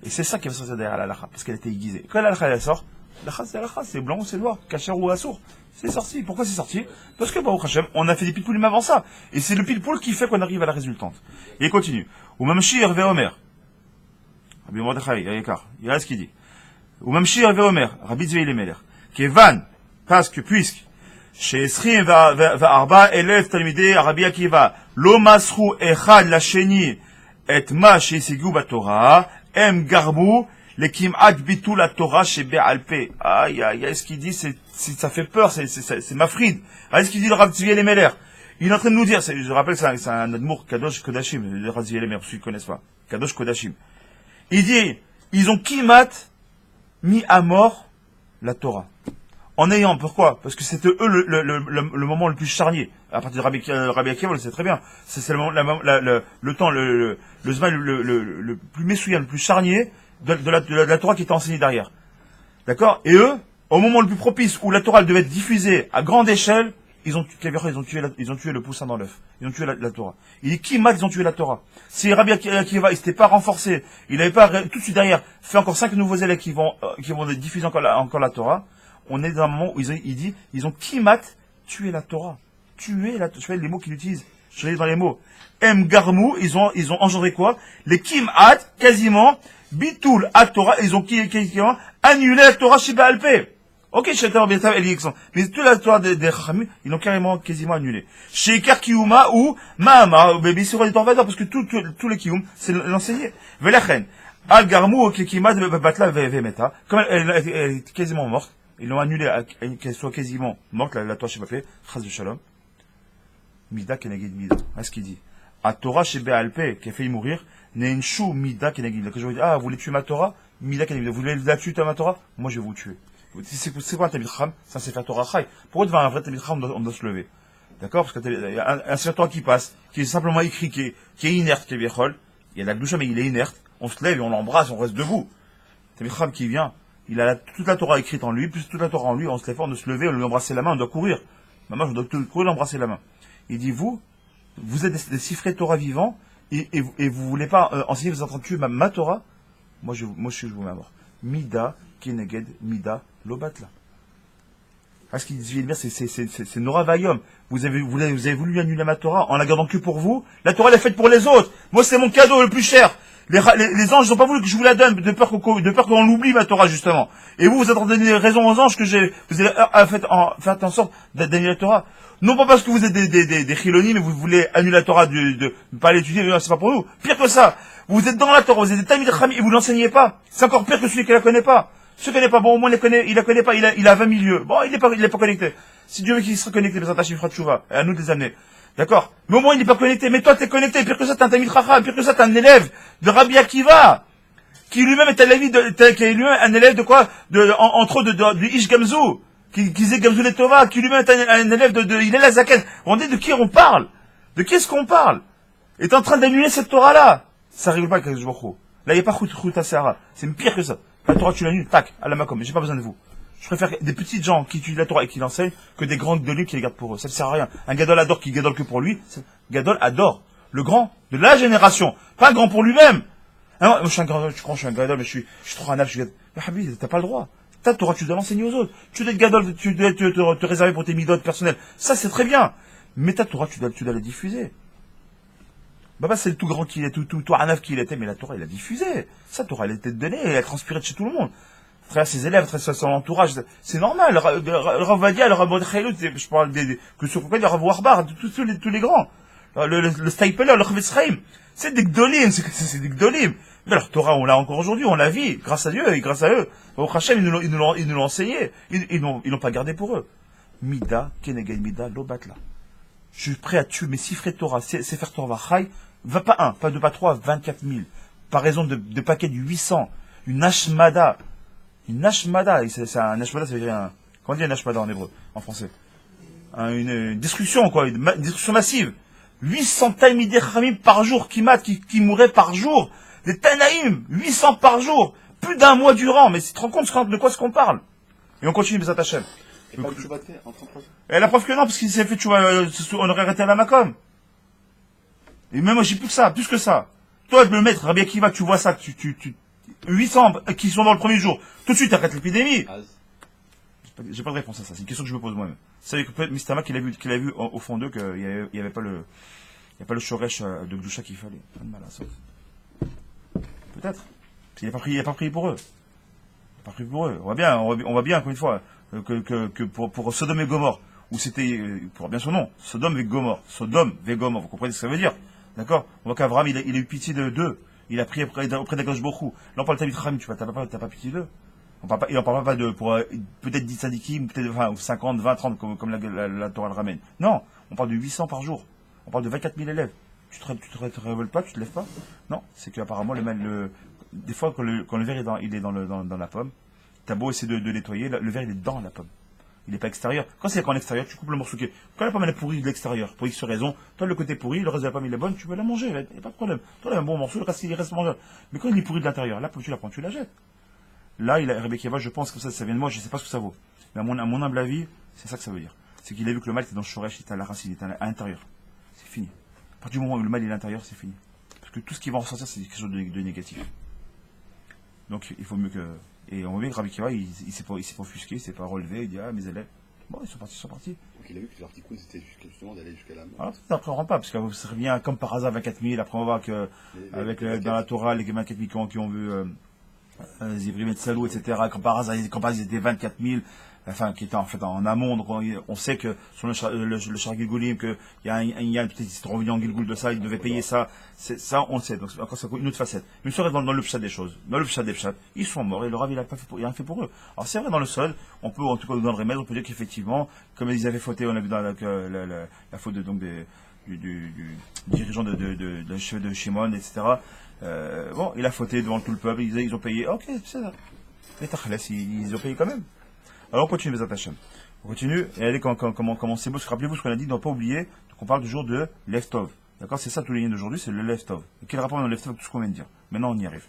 Et c'est ça qui va sortir derrière la lacha, parce qu'elle était aiguisée. Quand la lacha, elle sort, la c'est blanc ou c'est noir, cacher ou assour. C'est sorti. Pourquoi c'est sorti? Parce que, au Hachem, on a fait des pilpoulim avant ça. Et c'est le pilpoul qui fait qu'on arrive à la résultante. Et il continue. Ou même Shir ve Omer. Rabbi Mordechai, il y a ce qu'il dit. Ou même Shir ve Omer, Rabbi Zveil Meler, Kevan, parce que, puisque, chez Esrim va Arba, élève Talmidei, Rabbi Akiva, lo masru echad la sheni, et ma chez Sigou Batora, em garmu, le kim'at bitu la Torah chez Be'alpe. Aïe, ce qu'il dit, ça fait peur, c'est mafrid. Ce qu'il dit le Rabbi Zveil Meler. Il est en train de nous dire, je rappelle, c'est un admour Kadosh Kodashim, le Rabbi Zveil Meler, pour ceux qui ne connaissent pas. Kadosh Kodashim. Il dit, ils ont kimat mis à mort la Torah. En ayant, pourquoi? Parce que c'était eux le moment le plus charnier. À partir de Rabbi Akiva, on le sait très bien. C'est le temps, le zman le plus messouillant, le plus charnier de la Torah qui était enseignée derrière. D'accord? Et eux, au moment le plus propice où la Torah devait être diffusée à grande échelle, ils ont tué le poussin dans l'œuf. Ils ont tué la Torah. Il dit, qui ils ont tué la Torah? Si Rabbi Akiva, il s'était pas renforcé, il n'avait pas tout de suite derrière fait encore 5 nouveaux élèves qui vont diffuser encore la Torah, on est dans un moment où il dit, ils ont tué la Torah. Je fais les mots qu'il utilise. Je lis dans les mots. M garmou, ils ont engendré quoi? Les kimat, quasiment, bitul à Torah, ils ont quasiment annulé la Torah chez Baalpé. Ok, mais toute la Torah des Chachamim, ils l'ont quasiment annulé. Chez Karkiyuma ou Mahamar, sur les Torvador, parce que tous les Kiyum, c'est l'enseigner. Velachen, Al Garmou, Kikimat, Batla, Vemeta, comme elle est quasiment morte, ils l'ont annulé, qu'elle soit quasiment morte, la Torah chez Bapé, Chaz de Shalom. Mida Kenegid Mida. Qu'est-ce qu'il dit? À Torah chez Be'alpé, qui a failli mourir, Nenshu Mida Kenegid. Que je vous dis, vous voulez tuer ma Torah? Mida Kenegid. Vous voulez la tuer ma Torah? Moi, je vais vous tuer. C'est quoi un Talmid Chacham? Ça, c'est faire Torah Chai. Pourquoi devant un vrai Talmid Chacham, on doit se lever? D'accord? Parce qu'il y a un seul Torah qui passe, qui est simplement écrit, qui est inerte, qui est viechol. Il y a la Gdusha, mais il est inerte. On se lève et on l'embrasse, on reste debout. Talmid Chacham qui vient, il a toute la Torah écrite en lui, plus toute la Torah en lui, on se lève, on doit se lever, on lui embrasser la main, on doit courir. Maman, je dois courir, l'embrasser la main. Il dit, vous êtes des siffrés Torah vivants, et vous voulez pas enseigner, vous êtes en train de tuer ma Torah. Moi, je vous mets à mort. Mida, Keneged, Mida, Lobatla. Ah, ce qu'il dit, c'est Nora Vayom. Vous avez voulu annuler ma Torah en la gardant que pour vous. La Torah, elle est faite pour les autres. Moi, c'est mon cadeau le plus cher. Les anges n'ont pas voulu que je vous la donne, de peur qu'on l'oublie, ma Torah, justement. Et vous êtes en train de donner raison aux anges vous avez fait en sorte d'annuler la Torah. Non pas parce que vous êtes des chilonis, mais vous voulez annuler la Torah de pas l'étudier, c'est pas pour nous. Pire que ça. Vous êtes dans la Torah, vous êtes des Talmid Chacham et vous l'enseignez pas. C'est encore pire que celui qui la connaît pas. Celui qui la connaît pas, bon, au moins il la connaît pas, il a 20 milieux. Bon, il est pas connecté. Si Dieu veut qu'il sera connecté, les attaches, il fera tchouva. Et à nous de les amener. D'accord? Mais au moins il n'est pas connecté. Mais toi, t'es connecté. Pire que ça, t'es un Talmid Chacham. Pire que ça, t'es un élève de Rabbi Akiva. Qui lui-même est un élève de quoi? Entre autres, du Ish Gamzou. Qui disait Gamzou les Tova. Qui lui-même est un élève de Hillel Azaken. Vous rendez de qui on parle? De qui est-ce qu'on parle? Est en train d'annuler cette Torah-là. Ça rigole pas avec les Jbokho. Là, il n'y a pas Chut Asara. C'est pire que ça. La Torah, tu l'annules, tac, à la makom. J'ai pas besoin de vous. Je préfère des petites gens qui étudient la Torah et qui l'enseignent que des grands de lui qui les gardent pour eux. Ça ne sert à rien. Un Gadol adore qui gadole que pour lui. Gadol adore. Le grand de la génération. Pas un grand pour lui-même. Ah, moi, je suis un grand, tu crois que je suis un Gadol, mais je suis trop un âge, je suis Gadol. Mais Habib, t'as pas le droit. Ta Torah, tu dois l'enseigner aux autres. Tu dois être Gadol, tu dois te réserver pour tes midotes personnelles. Ça, c'est très bien. Mais ta Torah, tu dois la diffuser. Baba, c'est le tout grand qu'il est, tout Anaf qu'il était, mais la Torah, il a diffusé. Sa Torah, elle était donnée, elle a transpiré de chez tout le monde. À travers ses élèves, à travers son entourage. C'est normal. Le Rav Vadia, le Rav Mordechai, je parle que sur le Rav Warbar, tous les grands. Le Stapler, le Chavetz Chaim. C'est des Gdolim, c'est des Gdolim. Mais leur Torah, on l'a encore aujourd'hui, on l'a vu, grâce à Dieu et grâce à eux. Au Hachem, ils nous l'ont enseigné. Ils l'ont pas gardé pour eux. Mida, Keneged Mida, Lobatla. Je suis prêt à tuer mes 6 frais de Torah, Sefer Torah Vachai, pas un, pas deux, pas trois, 24 000. Par raison de paquets du 800. Une Hashmada. Une Hashmada. Un Hashmada, ça veut dire comment on dit un Hashmada en hébreu, en français? Une destruction, quoi. Une destruction massive. 800 Talmidei Chachamim par jour qui mouraient par jour. Des Tanaïm, 800 par jour. Plus d'un mois durant. Mais tu te rends compte de quoi est-ce qu'on parle? Et on continue, Bezat Hashem. Et pas de Tchouva en 33 jours. Et la preuve que non, parce qu'il s'est fait Tchouva, on aurait arrêté à la Makom. Et même moi, j'ai plus que ça. Toi, le maître, Rabbi Akiva, tu vois ça, 800 qui sont dans le premier jour. Tout de suite, arrête l'épidémie. J'ai pas de réponse à ça. C'est une question que je me pose moi-même. C'est avec peut-être Mistama qu'il a vu au fond d'eux qu'il n'y avait pas le shoresh de Gdusha qu'il fallait. Peut-être. Il n'a pas prié pour eux. Il n'a pas prié pour eux. On voit bien, encore une fois, que pour Sodome et Gomorre, où c'était, pour bien son nom, Sodome et Gomorre. Vous comprenez ce que ça veut dire? D'accord? On voit qu'Abraham, il a eu pitié d'eux. Il a prié auprès d'Akadosh Baruch Hu. Là, on parle de Talmid Chachamim, t'as pas pitié d'eux. Il en parle pas pour peut-être 10 sadikim, peut-être 50, 20, 30, comme la Torah le ramène. Non, on parle de 800 par jour. On parle de 24 000 élèves. Tu te révoltes pas, tu te lèves pas? Non, c'est qu'apparemment, des fois, quand le verre il est dans la pomme, t'as beau essayer de nettoyer, le verre il est dans la pomme. Il n'est pas extérieur. Quand c'est en extérieur, tu coupes le morceau qui est. Quand la pomme elle est pourrie de l'extérieur, pour X raison, toi le côté pourri, le reste de la pomme il est bonne, tu peux la manger, il n'y a pas de problème. Toi là, un bon morceau, le reste il reste mangeable. Mais quand il est pourri de l'intérieur, là, tu la prends, tu la jettes. Là, Rabbi Akiva, je pense que ça vient de moi, je ne sais pas ce que ça vaut. Mais à mon humble avis, c'est ça que ça veut dire. C'est qu'il a vu que le mal était dans le shoresh, il était à la racine, il était à l'intérieur. C'est fini. À partir du moment où le mal est à l'intérieur, c'est fini. Parce que tout ce qui va en ressortir, c'est quelque chose de négatif. Donc il faut mieux que. Et on voit que Rabbi Akiva, il s'est pas offusqué, il s'est pas relevé, il dit ah mes élèves. Bon, ils sont partis. Donc il a vu que l'article c'était justement d'aller jusqu'à la mort. Alors après on rentre pas, parce que ça revient comme par hasard 24 000, après on voit que dans la Torah, les 24 000 qui ont vu Zivrim et Salou, etc., quand par hasard ils étaient 24 000, enfin qui étaient en fait en amont, donc on sait que sur le char Gilgoulim, qu'il y a un peut-être ils sont revenus en Gilgoul de ça, ils devaient payer ça, ça on le sait, donc encore c'est une autre facette. Mais ça reste dans le pshat des choses, dans le pshat des pshat, ils sont morts et le Rav il a rien fait pour eux. Alors c'est vrai dans le sol, on peut en tout cas dans le remède, on peut dire qu'effectivement, comme ils avaient fauté, on a vu dans la faute du dirigeant de Shimon, etc. Bon, il a fauté devant tout le peuple, ils ont payé, ok, c'est ça. Mais Tachles, ils ont payé quand même. Alors on continue, Bezat Hashem. On continue, et allez, comment c'est beau, rappelez-vous ce qu'on a dit, ne pas oublier qu'on parle toujours de Leftov. D'accord? C'est ça tous les liens d'aujourd'hui, c'est le Leftov. Et quel rapport dans le Leftov avec tout ce qu'on vient de dire? Maintenant on y arrive.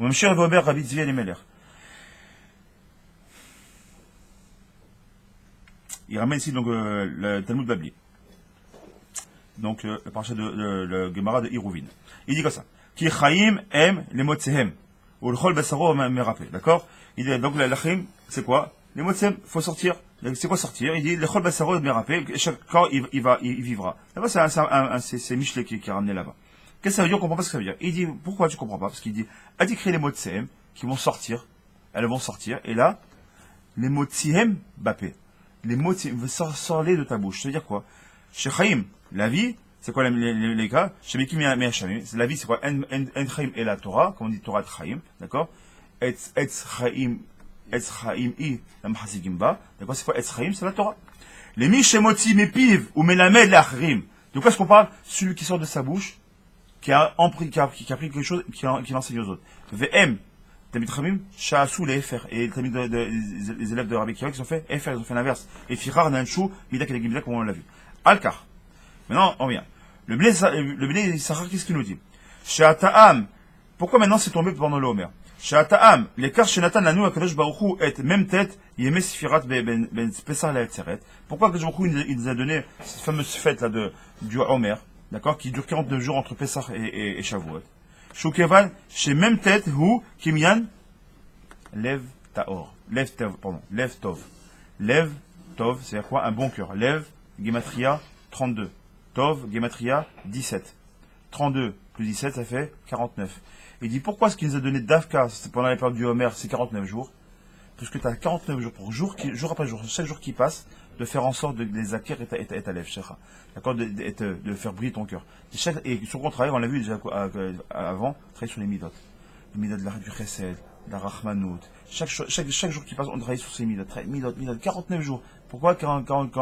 On Cher Vober, Rabbi Zvi Elimelech. Il ramène ici donc le Talmud Babli. donc le parachat le Gemara de Iruvin. Il dit comme ça. Ki chaim em les motsehem. Ou le chol basaro merapé. D'accord? Il dit, donc, la chaim, c'est quoi? Les motsehem, faut sortir. C'est quoi sortir? Il dit, le chol basaro merapé, chaque corps, il vivra. Là-bas, c'est Michelet qui a ramené là-bas. Qu'est-ce que ça veut dire? On comprend pas ce que ça veut dire. Il dit, pourquoi tu comprends pas? Parce qu'il dit, a dit créer les motsehem, qui vont sortir. Elles vont sortir. Et là, les motsehem, bapé. Les motsehem, sors-les de ta bouche. Ça veut dire quoi? Chez chaim, la vie, c'est quoi les cas? Chez Mekim Me'Hachamim, la vie, c'est quoi? En chaim et la Torah, comme on dit Torah de chaim, d'accord? Et chaim i, la mahasigim ba, d'accord? C'est quoi et chaim? C'est la Torah. Les mishemoti mepiv ou melamed l'achrim. De quoi est-ce qu'on parle? Celui qui sort de sa bouche, qui a pris quelque chose, qui l'enseigne aux autres. VM, Tamid Chamim, Sha'asou les FR. Et les élèves de Rabbi Kiva qui ont fait FR, ils ont fait l'inverse. Et Firar, Nanshu, Midak et Gimdak, comme on l'a vu. Al-Kar. Maintenant, on revient. Le Bnei Issachar, qu'est-ce qu'il nous dit? Sha'ata'am. Pourquoi maintenant c'est tombé pendant le Homer? Sha'ata'am. L'écart chez Nathan Lanou, Akadosh Baruchou, est même tête, Yemé Sifirat ben Pesar la Etzeret. Pourquoi Akadosh Baruchou, il nous a donné cette fameuse fête là du Homer, d'accord, qui dure 49 jours entre Pesach et Shavuot. Shukevan, chez même tête, Hu, Kimian, Lev Taor. Lev Tov. Lev Tov, c'est quoi? Un bon cœur. Lev, Gematria, 32. Tov, Gematria, 17. 32 plus 17, ça fait 49. Il dit, pourquoi est-ce qu'il nous a donné Dafka pendant la période du Homer, c'est 49 jours? Parce que tu as 49 jours pour jour après jour, chaque jour qui passe, de faire en sorte de les acquérir et ta lèvre, Shecha. D'accord? De faire briller ton cœur. Et sur quoi on travaille, on l'a vu déjà avant, travailler sur les midot. Les midot du chesed, de la rachmanout. Chaque jour qui passe, on travaille sur ces midot. Midot, 49 jours. Pourquoi quand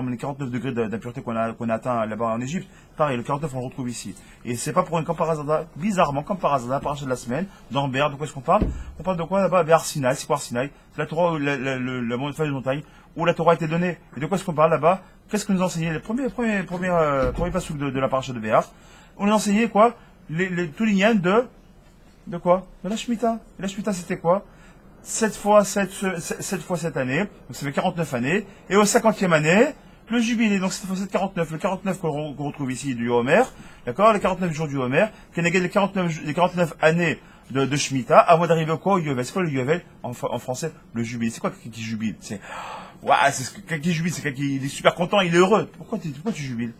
les 49 degrés d'impureté qu'on a atteint là-bas en Égypte, pareil, le 49 on le retrouve ici. Et c'est pas pour une comparaison, bizarrement, comme par hasard, parachat de la semaine, dans Béar, de quoi est-ce qu'on parle? On parle de quoi là-bas? Béar Sinaï, c'est quoi Sinaï? C'est la Torah, la montagne, où la Torah a été donnée. Et de quoi est-ce qu'on parle là-bas? Qu'est-ce que nous enseignait? Le premier passouk de la parachat de Béar. On nous enseignait quoi? Tout l'ignan de quoi? De la Shemitah. Et la Shemitah c'était quoi? 7 fois cette année, donc ça fait 49 années, et au 50e année, le jubilé, donc cette fois c'est 49, le 49 qu'on retrouve ici du Homer, d'accord, les 49 jours du Homer, qui est les 49 années de Shemitah, avant d'arriver au quoi, au Yovel. C'est quoi le Yovel, en français? Le jubilé. C'est quoi qui jubile? C'est, waouh, quelqu'un qui jubile, c'est quelqu'un qui il est super content, il est heureux. Pourquoi tu jubiles?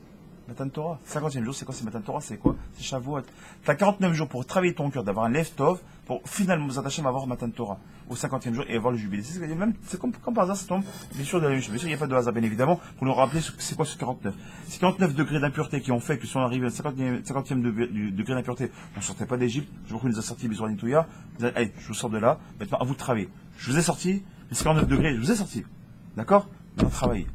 Matan Torah. 50e jour, c'est quoi? C'est Matan Torah, c'est quoi? C'est Shavuot. T'as 49 jours pour travailler ton cœur, d'avoir un lev-tov, pour finalement vous attacher à avoir Matan Torah au 50e jour et avoir le jubilé. C'est comme par hasard, ça tombe, bien sûr, bien sûr, il n'y a pas de hasard, bien évidemment, pour nous rappeler c'est quoi ce 49. C'est 49 degrés d'impureté qui ont fait que si on arrive à 50e degré d'impureté, on ne sortait pas d'Égypte, je vous nous a sorti Bizouan Nitouya, allez, je vous sors de là, maintenant à vous de travailler. Je vous ai sorti, les 49 degrés, je vous ai sorti. D'accord? Maintenant travaillez.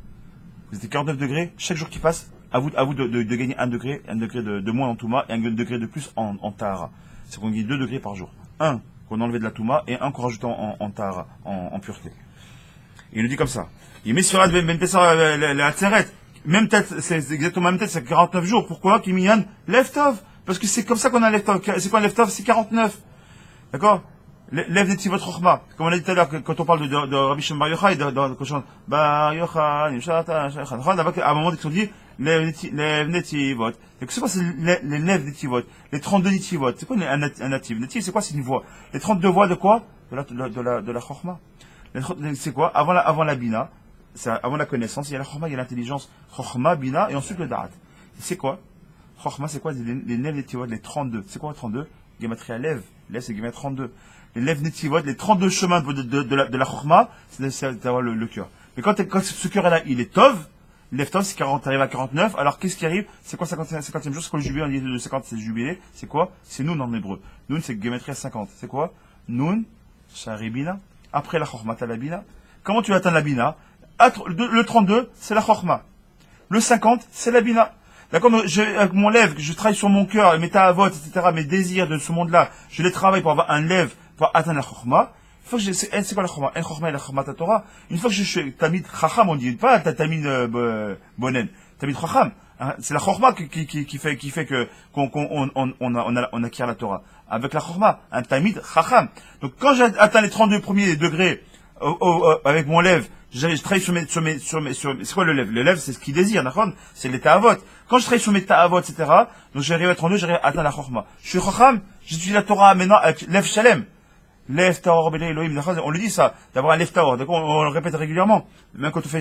Vous étiez 49 degrés, chaque jour qui passe, à vous de gagner un degré de moins en Touma et un degré de plus en Tahara. C'est qu'on gagne 2 degrés par jour. Un qu'on enlevait de la Touma et un qu'on rajoutait en Tahara, en pureté. Et il nous dit comme ça. Il met sur Ben Pessar la Tseret. Même tête, c'est exactement la même tête, c'est 49 jours. Pourquoi? Kimiyan Leftov. Parce que c'est comme ça qu'on a Leftov. C'est quoi Leftov? C'est 49. D'accord? Lève des votre rochma. Comme on a dit tout à l'heure, quand on parle de Rabbi Shimon Bar Yochai, quand on chante Bar Yochai, à un moment, ils ont dit lève netivot. Donc c'est quoi les lèves netivot? Les 32 netivot. C'est quoi un natif? Natif, c'est quoi? C'est une voix. Les 32 voix de quoi? De la chokhma. C'est quoi? Avant la bina, avant la connaissance, il y a la chokhma, il y a l'intelligence. Chokhma, bina, et ensuite le da'at. C'est quoi? Chokhma, c'est quoi? Les lèves netivot, les 32. C'est quoi 32? Gematria lève. Lève, c'est Gematria 32. Les lèvres netivot, les 32 chemins de la chokhma, c'est d'avoir le cœur. Mais quand ce cœur-là, il est tov, lève tov, c'est 40, t'arrives à 49, alors qu'est-ce qui arrive? C'est quoi 50e jour? C'est quoi le jubilé? On dit le 50, c'est le jubilé. C'est quoi? C'est Noun en hébreu. Noun, c'est Gematria 50. C'est quoi? Noun, Sharibina. Après la chokhma, t'as la bina. Comment tu atteins la bina? Le 32, c'est la chokhma. Le 50, c'est la bina. D'accord, avec mon lèvre, je travaille sur mon cœur, mes ta'avot, etc., mes désirs de ce monde-là, je les travaille pour avoir un lèvre, pour atteindre la chokhma. Une fois que c'est quoi la chokhma? La chokhma et la chokhma Torah. Une fois que je suis tamid chacham, on dit pas tamid bonen, tamid chacham. C'est la chokhma qui fait que on acquiert la Torah. Avec la chokhma, un tamid chacham. Donc quand j'atteins les 32 premiers degrés avec mon lèvre, je travaille c'est quoi le lève? Le lève, c'est ce qu'il désire, d'accord? C'est les ta'avot. Quand je travaille sur mes ta'avot, etc., donc j'arrive à être en deux, j'arrive à atteindre la chorma. Je suis chocham, j'étudie la Torah maintenant avec lève shalem. Lève taor b'nei Elohim, d'accord? On le dit ça, d'avoir un lève taor, d'accord? On le répète régulièrement. Même quand on fait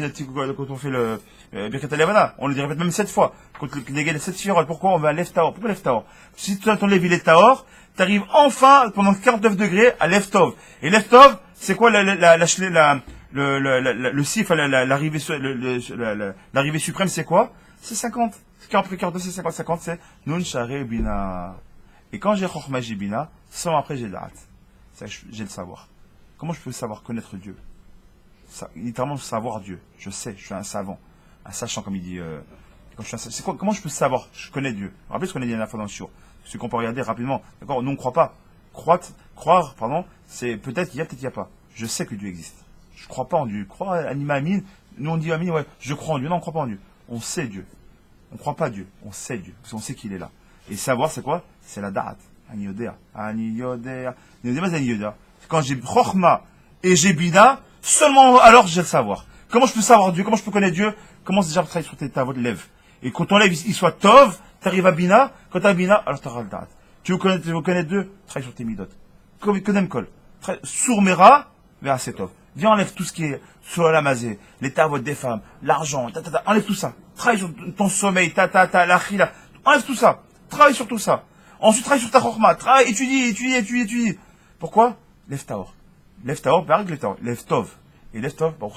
le, Birkat HaLevana, on le répète même 7 fois. Quand les gars, 7 firot, pourquoi on veut un lève taor? Pourquoi lève taor? Si ton lève il est taor, t'arrives enfin, pendant 49 degrés, à lève tov. Et lève tov, c'est quoi le sif, l'arrivée suprême, c'est quoi? C'est 50. 42, c'est 50, 50, c'est Nun Share Bina. Et quand j'ai Chochma, j'ai Bina, sans après j'ai Da'at. J'ai le savoir. Comment je peux savoir connaître Dieu? Littéralement, savoir Dieu. Je sais, je suis un savant. Un sachant, comme il dit. Comment je peux savoir? Je connais Dieu. Rappelez ce qu'on a dit la dernière fois dans le shiur. Ce qu'on peut regarder rapidement. D'accord? Nous, on ne croit pas. Croire, c'est peut-être qu'il y a, peut-être qu'il n'y a pas. Je sais que Dieu existe. Je ne crois pas en Dieu. Croire à Anima Amin. Nous, on dit Amin, ouais, je crois en Dieu. Non, on ne croit pas en Dieu. On sait Dieu. On ne croit pas Dieu. On sait Dieu. Parce qu'on sait qu'il est là. Et savoir, c'est quoi? C'est la da'at. Aniyodea. Quand j'ai Chochma et j'ai Bina, seulement alors j'ai le savoir. Comment je peux savoir Dieu? Comment je peux connaître Dieu? Commence déjà à travailler sur tes tavot de lève. Et quand ton lève, il soit Tov, t'arrives à Bina. Quand t'as Bina, alors t'auras le da'at. Tu veux connaître Dieu? Travaille sur tes midot. Kodem kol. Sourmera, vers c'est Tov. Viens, enlève tout ce qui est sur la mazé, les tavot des femmes, l'argent, enlève tout ça. Travaille sur ton sommeil, la chila. Enlève tout ça. Travaille sur tout ça. Ensuite, travaille sur ta chorma. Travaille, étudie. Pourquoi? Lève taor. Lève taor, pareil que lève taor. Lève tov. Et lève tov, bah,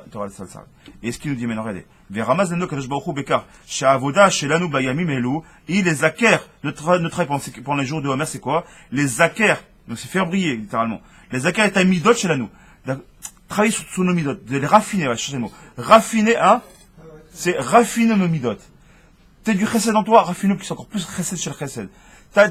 t'auras le salsa. Et ce qu'il nous dit maintenant, regardez. Veramaz leno kadosh baruch hu bekar. She'avoda shelanu bayamim elu. Et les akers, notre travail pendant les jours de Homer, c'est quoi? Les akers. Donc c'est faire briller, littéralement. Les akers est un midot shelanu. Travailler sur nos midot. De les raffiner, ouais, changez le mot. Raffiner, hein? C'est raffiner nos midot. T'as du chesed en toi, raffine-le plus encore plus chesed chez le chesed. T'as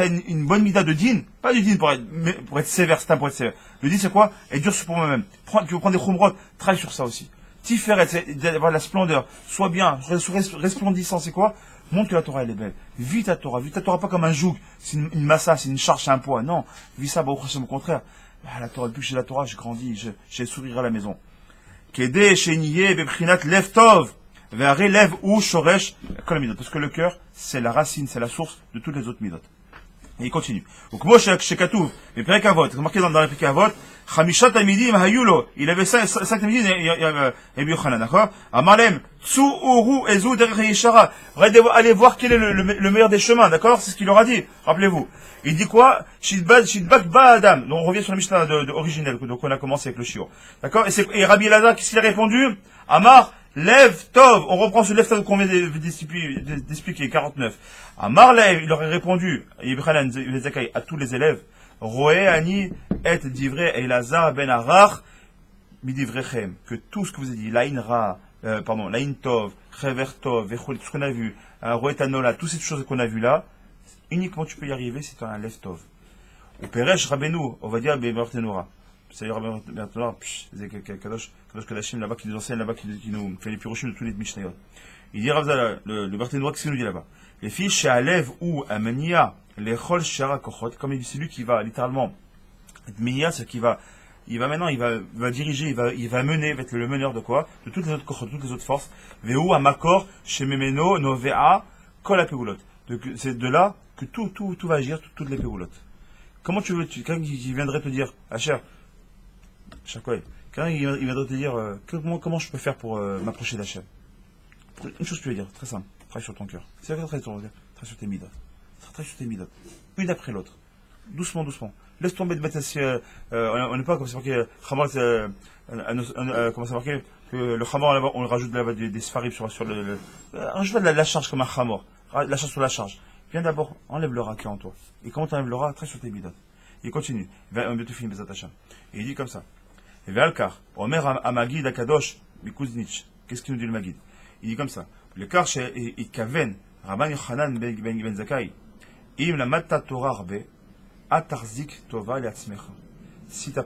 une bonne mida de din, pas du din pour être sévère, c'est un pour être sévère. Le din c'est quoi? Être dur pour moi-même. Tu veux prendre des chumrot, travaille sur ça aussi. Tiferet, c'est d'avoir la splendeur. Sois bien, resplendissant, c'est quoi? Montre que la Torah elle est belle. Vis ta Torah pas comme un joug, c'est une massa, c'est une charge, c'est un poids. Non, vis ça, au contraire. Ah, la Torah, depuis que j'ai la Torah, j'ai grandi, j'ai le sourire à la maison. Kede, Sheniye, Bebrinat, Lev Tov. Lève ou shoresh kol midot. Parce que le cœur, c'est la racine, c'est la source de toutes les autres midot. Et il continue. Donc, moi, chez Katouv, les Perek-Avot, c'est marqué dans les Perek-Avot, Chamishat Amidim Hayulo. Il avait 5 Amidim, il y a Yochanan, d'accord? Amalem, Tsu Uru Ezu Derech Yeshara. Allez voir quel est le meilleur des chemins, d'accord? C'est ce qu'il leur a dit. Rappelez-vous. Il dit quoi? Shidbak Ba Adam. Donc, on revient sur la Mishnah originelle, donc on a commencé avec le Shiur. D'accord? Et Rabbi Elazar, qu'est-ce qu'il a répondu? Amar, Lève Tov, on reprend ce Lève Tov qu'on vient d'expliquer, 49. Amar Lève, il aurait répondu, à tous les élèves, Roé Ani et Divré Elazar ben Arach, Midivrechem, que tout ce que vous avez dit, Lain Tov, Chever Tov, tout ce qu'on a vu, Roé Tanola, toutes ces choses qu'on a vues là, uniquement tu peux y arriver si tu as un Lève Tov. Ou Peresh Rabbeinu, on va dire Bemertenora. C'est Rabbeinu, c'est Kadosh Kadashim là-bas, qui nous enseigne là-bas, qui nous fait les pirochim de tous les Mishnayot. Il dit Ravza, le Barthénois, qu'est-ce qu'il nous dit là-bas? Les filles chez Alev ou Amania, les Chol Shara Kochot, comme il dit, c'est lui qui va littéralement être Menia, c'est qu'il va maintenant, il va diriger, il va mener, va être le meneur de quoi? De toutes les autres Kochot, toutes les autres forces. Veu Amakor, chez Memeno, Novea, Kol Apéoulot. C'est de là que tout va agir, toutes les Péoulotes. Comment tu veux, quelqu'un qui viendrait te dire, Hacher, Chakoy, quand il viendrait te dire comment je peux faire pour m'approcher d'Hachem. Une chose que tu veux dire, très simple, travaille sur ton cœur. C'est vrai que travaille sur tes midot. Travaille sur tes midot. Une après l'autre. Doucement. Laisse tomber de mettre on n'est pas comme c'est marqué, comment c'est marqué, que le chamor, on rajoute des sfarib sur le. Je veux de la charge comme un chamor. La charge sur la charge. Viens d'abord, enlève le rat qui est en toi. Et comment tu enlèves le rat, travaille sur tes midot. Il continue. Et il dit comme ça. Et Ve'alkar, Omer Amagid Akadosh, Mikuznich. Qu'est-ce qu'il nous dit le Magid? Il dit comme ça. Le Karch et Kaven, Rabban Yochanan ben Zakai. Im la matta Torah arbe, atarzik tova liatzmecha. Si t'as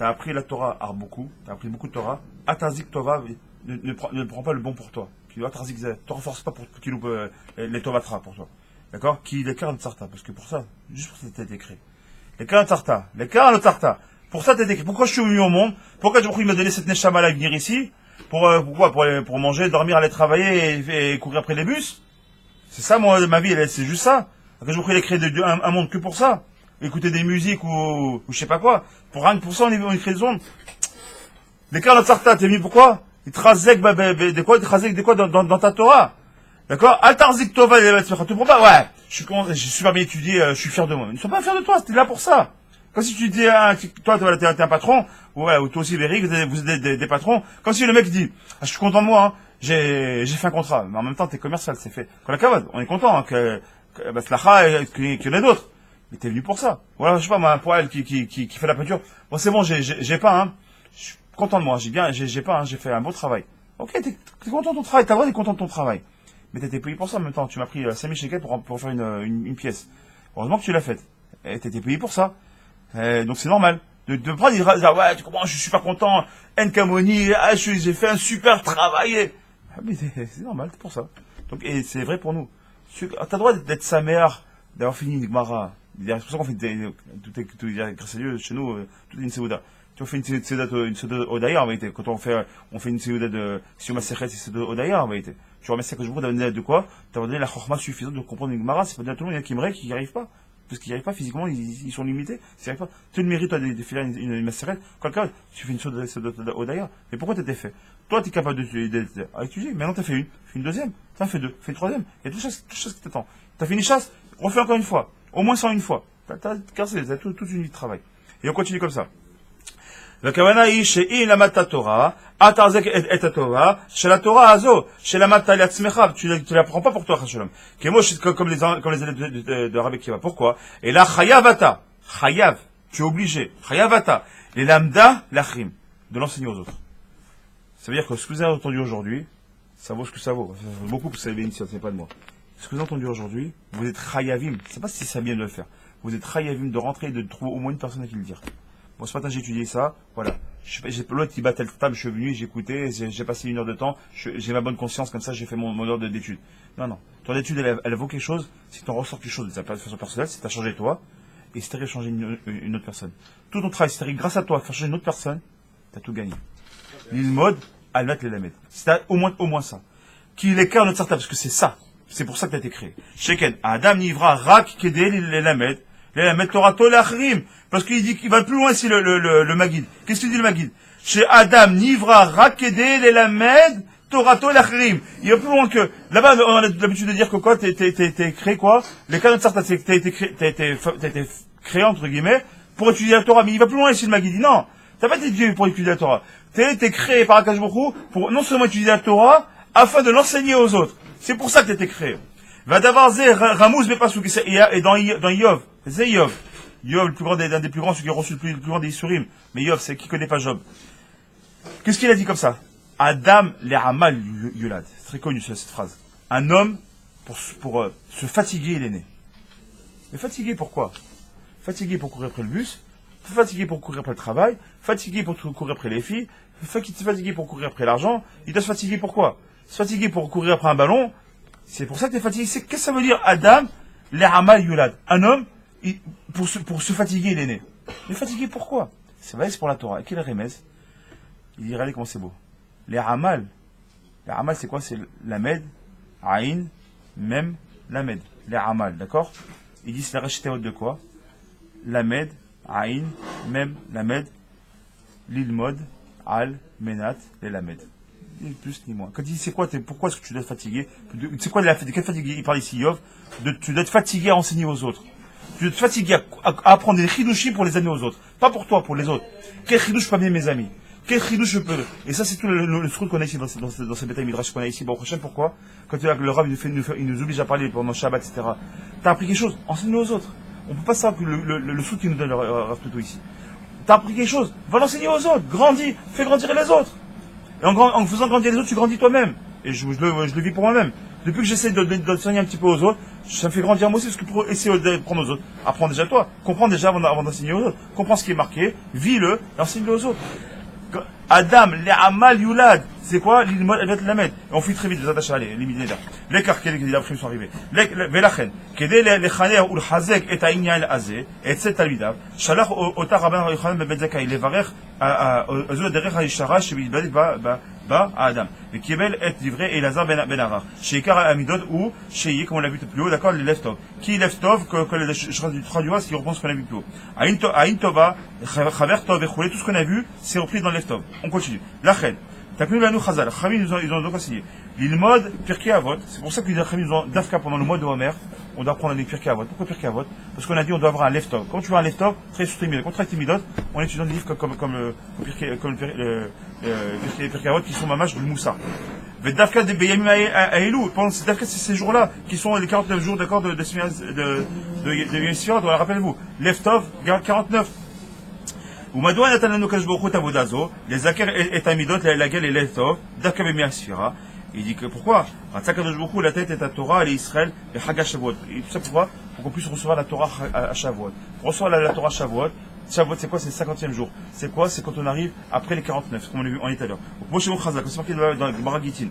appris la Torah beaucoup, t'as appris beaucoup de Torah, atarzik tova, ne prends pas le bon pour toi. Tu dois atarzik, te renforce pas pour que tu loupes les tovatra pour toi. D'accord? Qui les cartes de Sarta, parce que pour ça, juste pour ça, t'es écrit. Les cartes de Sarta, les cartes de Sarta. Pour ça, t'es écrit. Pourquoi je suis venu au monde? Pourquoi Dieu il m'a donné cette neshama là à venir ici? Pourquoi? Pour manger, dormir, aller travailler et courir après les bus? C'est ça, moi, ma vie, c'est juste ça. Que je il a créé un monde que pour ça. Écouter des musiques ou je sais pas quoi. Rien que pour ça, on crée des ondes. Les cas de Sarta, t'es venu pourquoi? Il te rasek, de quoi dans ta Torah? D'accord? Altarzik Tova, tu comprends pas? Ouais. Je suis super bien étudié, je suis fier de moi. Ne sois pas fier de toi, c'était là pour ça. Quand si tu dis, toi, t'es un patron, ouais, ou toi aussi, Véry, vous êtes des patrons. Quand si le mec dit, je suis content de moi, hein, j'ai fait un contrat. Mais en même temps, t'es commercial, c'est fait. Quand la cavade, on est content, hein, Slacha, qu'il y en a d'autres. Mais t'es venu pour ça. Voilà, je sais pas, moi, pour elle, qui fait la peinture. Bon, c'est bon, j'ai pas, hein. Je suis content de moi, j'ai pas, hein, j'ai fait un beau travail. Ok, t'es content de ton travail, t'as le droit d'être content de ton travail. Mais t'étais payé pour ça en même temps. Tu m'as pris 5000 shekels pour faire une pièce. Heureusement que tu l'as faite. Et t'étais payé pour ça. Donc c'est normal. De prendre, dire, ouais, tu comprends, je suis super content. Nkamoni, j'ai fait un super travail. Mais c'est normal, c'est pour ça. Donc, et c'est vrai pour nous. T'as le droit d'être sa mère, d'avoir fini une Gemara. C'est pour ça qu'on fait tout grâce à Dieu, chez nous, tout est une Seouda. Tu as fait une Seouda Odaya, en vérité. Quand on fait une Seouda de Sioma Sechet, c'est Seouda Odaya, en vérité. Tu remercies que je vous donne de quoi? Tu as donné la chorma suffisante de comprendre une Gemara. C'est pas dire tout le monde, il y a qui me qui n'y arrive pas. Parce qu'ils n'y arrivent pas physiquement, ils sont limités. Ils n'y arrivent pas. Tu le mérites, toi, de filer une Maseret. Quelqu'un, tu fais une Seouda Odaya. Mais pourquoi t'étais fait? Toi, tu es capable d'étudier. Maintenant, tu as fait une deuxième. Tu as fait deux. Fais une troisième. Il y a toute chose qui t'attend. Tu as fait une chasse. Refais encore une fois. Au moins 101 fois. T'as toute une vie de travail. Et on continue comme ça. Le kavana chez la mata Torah, atarzek et Torah, chez la Torah azo, chez la mata yatzmecha, tu l'apprends pas pour toi, Chashalom. Comme les élèves de Rabbi Kiva. Pourquoi? Et là, chayavata, chayav, tu es obligé, chayavata, les lambda, l'achrim, de l'enseigner aux autres. Ça veut dire que ce que vous avez entendu aujourd'hui, ça vaut ce que ça vaut. Ça vaut beaucoup que ça ait c'est pas de moi. Ce que vous avez entendu aujourd'hui, vous êtes chayavim. Je sais pas si c'est bien de le faire. Vous êtes chayavim de rentrer et de trouver au moins une personne à qui le dire. Bon, ce matin, j'ai étudié ça, voilà. J'ai l'autre qui battait le table, je suis venu, j'ai écouté, j'ai passé 1 heure de temps, j'ai ma bonne conscience, comme ça, j'ai fait mon heure d'étude. Non. Ton étude, elle vaut quelque chose, si tu en ressors quelque chose de ta façon personnelle, si tu as changé toi, et si tu arrives à changer une autre personne. Tout ton travail, si tu arrives grâce à toi à faire changer une autre personne, tu as tout gagné. L'île mode, Almat les lamed. C'est au moins ça. Qui l'écart notre certain, parce que c'est ça. C'est pour ça que tu as été créé. Sheken, Adam Nivra, Rak, Kedel, les lamed. Les lamed, Torato, l'achrim. Parce qu'il dit qu'il va plus loin ici, le Maguid. Qu'est-ce qu'il dit le Maguid? Chez Adam Nivra, Rak, Kedel, les lamed, Torato, l'achrim. Il va plus loin que, là-bas, on a l'habitude de dire que quoi, t'es créé quoi? Les cas notre certain, c'est que t'as été créé, entre guillemets, pour étudier la Torah. Mais il va plus loin ici, le Maguid. Il dit non. T'as pas été étudié pour étudier la Torah. T'as été créé par Akash Baruch Hu pour non seulement étudier la Torah, afin de l'enseigner aux autres. C'est pour ça que t'as été créé. Va d'avoir Zé, Ramouz, mais pas sous et dans Yov. C'est Yov. Yov, le plus grand l'un des plus grands, celui qui a reçu le plus grand des Isurim. Mais Yov, c'est qui connaît pas Job. Qu'est-ce qu'il a dit comme ça? Adam le Hamal Yulad. C'est très connu, cette phrase. Un homme, pour se fatiguer, il est né. Mais fatigué pourquoi? Fatigué pour courir après le bus, fatigué pour courir après le travail, fatigué pour courir après les filles, fatigué pour courir après l'argent. Il doit se fatiguer pourquoi? Se fatiguer pour courir après un ballon. C'est pour ça que tu es fatigué. Qu'est-ce que ça veut dire Adam, le Hamal Yulad? Un homme, pour se fatiguer, il est né. Mais fatigué pourquoi? C'est vrai, c'est pour la Torah. Et quel est le remède? Il dit, regardez comment c'est beau. Les Hamal. Les Hamal, c'est quoi? C'est Lamed, Aïn, même Lamed. Les Hamal, d'accord? Il dit, c'est la rachetée de quoi? Lamed, Aïn, même Lamed, Lilmod, Al, Menat, les Lamed. Ni plus ni moins. Quand il dit c'est quoi, pourquoi est-ce que tu dois être fatigué? C'est quoi de quelle fatigue? Il parle ici, Yov. Tu dois être fatigué à enseigner aux autres. Tu dois être fatigué à apprendre des chidushim pour les amener aux autres. Pas pour toi, pour les autres. Quel chidouche je peux amener mes amis? Quel chidouche je peux? Et ça, c'est tout le truc qu'on a ici dans ces bétails midrash qu'on a ici. Bon, prochain, pourquoi? Quand le Rav il nous oblige à parler pendant Shabbat, etc. T'as appris quelque chose? Enseigne-le aux autres. On peut pas savoir que le sou qui nous donne le Rav Toutou ici. T'as appris quelque chose? Va l'enseigner aux autres. Grandis. Fais grandir les autres. Et en faisant grandir les autres, tu grandis toi-même. Et je le vis pour moi-même. Depuis que j'essaie d'enseigner un petit peu aux autres, ça me fait grandir moi aussi, parce que pour essayer d'apprendre aux autres, apprends déjà toi. Comprends déjà avant d'enseigner aux autres. Comprends ce qui est marqué, vis-le, et enseigne-le aux autres. Adam, le Amal Yulad, c'est quoi l'ilmod elle va te la mettre. On fait très vite, vous attachez, allez, éliminer là. L'écart, les après sont arrivés. Velachen, כדי לחנך ולחזק את העניין הזה, אצל תלמידיו, שלח אותה רבן יוחנן בן זכאי לברך זו הדרך הישרה שמתבדק בה האדם. וקיבל את דברי אלעזר בן ערך, שעיקר המידות הוא שיהיה, comme on l'a vu plus haut, d'accord, les lèvres tov. Qui lève tov, que je traduis ce qui reprend ce qu'on a vu plus haut. Aïn tova, chaver tov et choulé, tout ce qu'on a vu, c'est repris dans lèvres tov. On continue. Lachen. Taknu lanu chazal. Khamim, ils ont donc enseigné. L'ilmod, Pirkei Avot. C'est pour ça que les Khamim, ils ont d'Afka pendant le mois de Homer. On doit prendre les Pirkei Avot. Pourquoi Pirkei Avot? Parce qu'on a dit on doit avoir un leftov. Quand tu vois un leftov, très soutenu. Quand tu as Timidot, on étudie des livres comme le Pirkei Avot qui sont mamash du Moussa. Mais Dafka de Beyamim Aelou, pendant ces jours-là, qui sont les 49 jours d'accord de Yom Sfirat, rappelez-vous. Leftov, 49. ומדוע נתן לנו הקדוש ברוך הוא את העבודה הזו, לזכר את המידות, להגיע לליל טוב, דווקא בימי הספירה. Il dit que pourquoi רצה הקדוש ברוך הוא לתת את התורה לישראל בחג השבועות. Tout ça pourquoi? Pour qu'on puisse recevoir la Torah à Shavuot. Pour recevoir la Torah Shavuot, Shavuot c'est quoi? C'est le 50e jour. C'est quoi? C'est quand on arrive après les 49, comme on a vu en Italie. Donc moi chez mon Chazal, c'est marqué dans le Maragitin.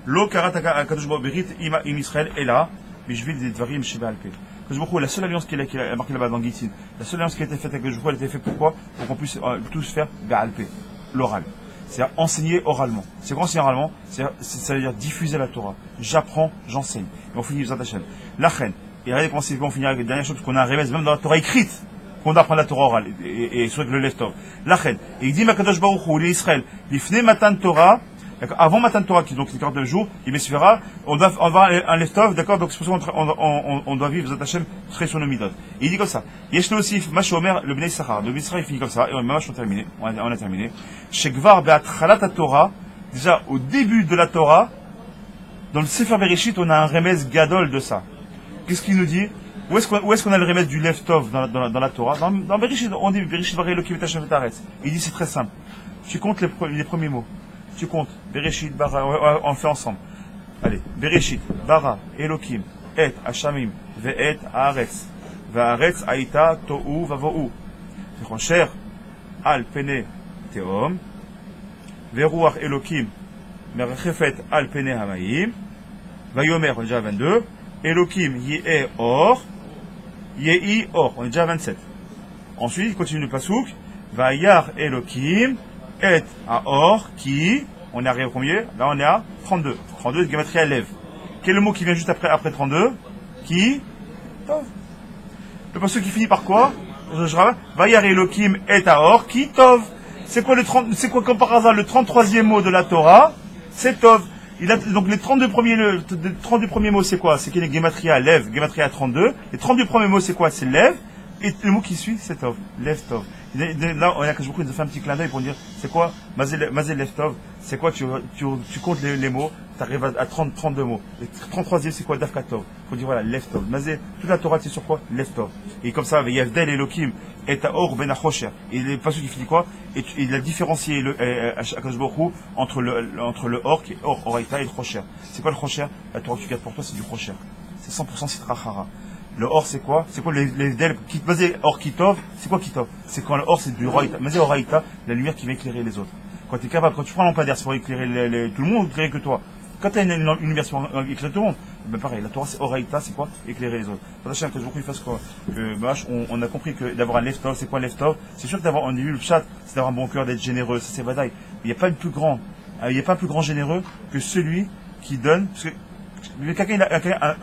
Lo karat הקדוש ברוך הוא ברית עם ישראל אלא בשביל דברים שבעל פה. La seule alliance qu'il a marquée là-bas dans Gitin, la seule alliance qui a été faite avec le elle a été faite pourquoi? Pour qu'on puisse tous faire Ba'alpé, l'oral. C'est-à-dire enseigner oralement. C'est quoi enseigner oralement? Ça veut dire diffuser la Torah. J'apprends, j'enseigne. Et on finit avec Hashem. La reine. Et regardez comment c'est bon, on finit avec la dernière chose, parce qu'on a un remède même dans la Torah écrite, qu'on doit apprendre la Torah orale, et sur le Leftov. La reine. Et il dit, Makadosh Baruch Hu, l'Israël, l'Ifne Matan Torah, avant Matan Torah, qui est donc les 49 jours, il m'esfera, on doit avoir un leftov, d'accord, donc c'est pour ça qu'on doit vivre Zatachem très sur nos midot. Il dit comme ça. Yeshno aussi, Mashomer, le Bnei Sachar. Le Bnei Sachar, il finit comme ça, et on a terminé. Shekvar Be'atchalat Torah, déjà au début de la Torah, dans le Sefer Bereshit, on a un remède gadol de ça. Qu'est-ce qu'il nous dit? Où est-ce qu'on a le remède du leftov dans la Torah? Dans Bereshit, on dit Bereshit Varei Elokim et Hashem V'Taaretz. Il dit c'est très simple. Tu comptes les premiers mots. Tu comptes, Bereshit, Bara, on le fait ensemble. Allez, Bereshit, Bara, Elokim, Et, Hashamim, Ve'et, Haaretz. Ve'Haaretz, Aïta, Tohu, Vavohu. Ve'chosher, Al, Pene, Teom. Ve'ruach, Elokim, Merechefet, Al, Pene, Hamayim. Vayomer, on est déjà à 22. Elokim, Ye'e, Or. Ye'i, Or, on est déjà à 27. Ensuite, il continue le pasouk. Vayar, Elokim. Et à or, qui, on est arrivé au combien? Là, on est à 32. 32, c'est Gematria lève. Quel est le mot qui vient juste après 32? Qui? Tov. Le passage qui finit par quoi? Vayar Elokim et à or, qui? Tov. C'est quoi comme par hasard le 33e mot de la Torah? C'est Tov. Donc les 32 premiers mots, c'est quoi? C'est qu'il est Gematria lève, Gematria 32. Les 32 premiers mots, c'est quoi? C'est lève. Et le mot qui suit, c'est Tov. Lève Tov. Là, on a que je beaucoup de faire un petit clin d'œil pour dire, c'est quoi Mazel Leftov? C'est quoi tu comptes les mots, tu arrives à 32 mots. Le 33e, c'est quoi Dafkatov? Il faut dire voilà, Leftov. Mazel, toute la Torah, c'est sur quoi? Leftov. Et comme ça, Yavdel Elokim et Or Ben Achosher. Et les passages qui finit quoi? Et il a différencié Akadosh Baruch Hu entre le Or, qui est Or, Oraita et le Chosher. C'est quoi le Chosher? La Torah que tu gardes pour toi, c'est du Chosher. C'est 100% Sitra Chara. Le or c'est quoi? C'est quoi les del qui basé or kitov? C'est quoi kitov? C'est quand le or c'est du oraïta. Mais oraïta, la lumière qui va éclairer les autres. Quand tu es capable, quand tu prends un lampadaire, c'est pour éclairer tout le monde ou éclairer que toi. Quand tu as une lumière pour éclairer tout le monde, ben pareil, la Torah c'est oraïta, c'est quoi? Éclairer les autres. Sachez que beaucoup ils fassent quoi? On a compris que d'avoir un leftov, c'est quoi un leftov? C'est sûr que d'avoir on a vu le chat, c'est d'avoir un bon cœur, d'être généreux, ça c'est badaï. Il n'y a pas un plus grand généreux que celui qui donne, parce que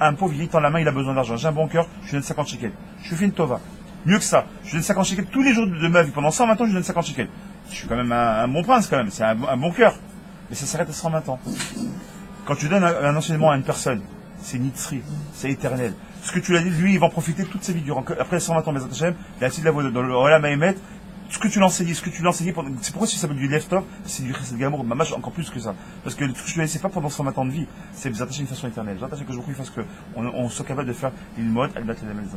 un pauvre, il tend la main, il a besoin d'argent. J'ai un bon cœur, je lui donne 50 shekels. Je lui fais une tova. Mieux que ça, je lui donne 50 shekels tous les jours de ma vie. Pendant 120 ans, je lui donne 50 shekels. Je suis quand même un bon prince, quand même. C'est un bon cœur. Mais ça s'arrête à 120 ans. Quand tu donnes un enseignement à une personne, c'est nitzri, c'est éternel. Ce que tu l'as dit, lui, il va en profiter toute sa vie durant. Après 120 ans, Bezat Hashem, il a assis de la voix dans le Olam Haemet. Ce que tu l'enseignes, c'est pourquoi ça s'appelle du leftov, c'est du chesed gamour, mamach encore plus que ça. Parce que ce que je ne sais pas pendant 120 ans de vie, c'est vous attacher une façon éternelle. Vous attacher que je vous prie parce qu'on soit capable de faire une mode, elle va te la même.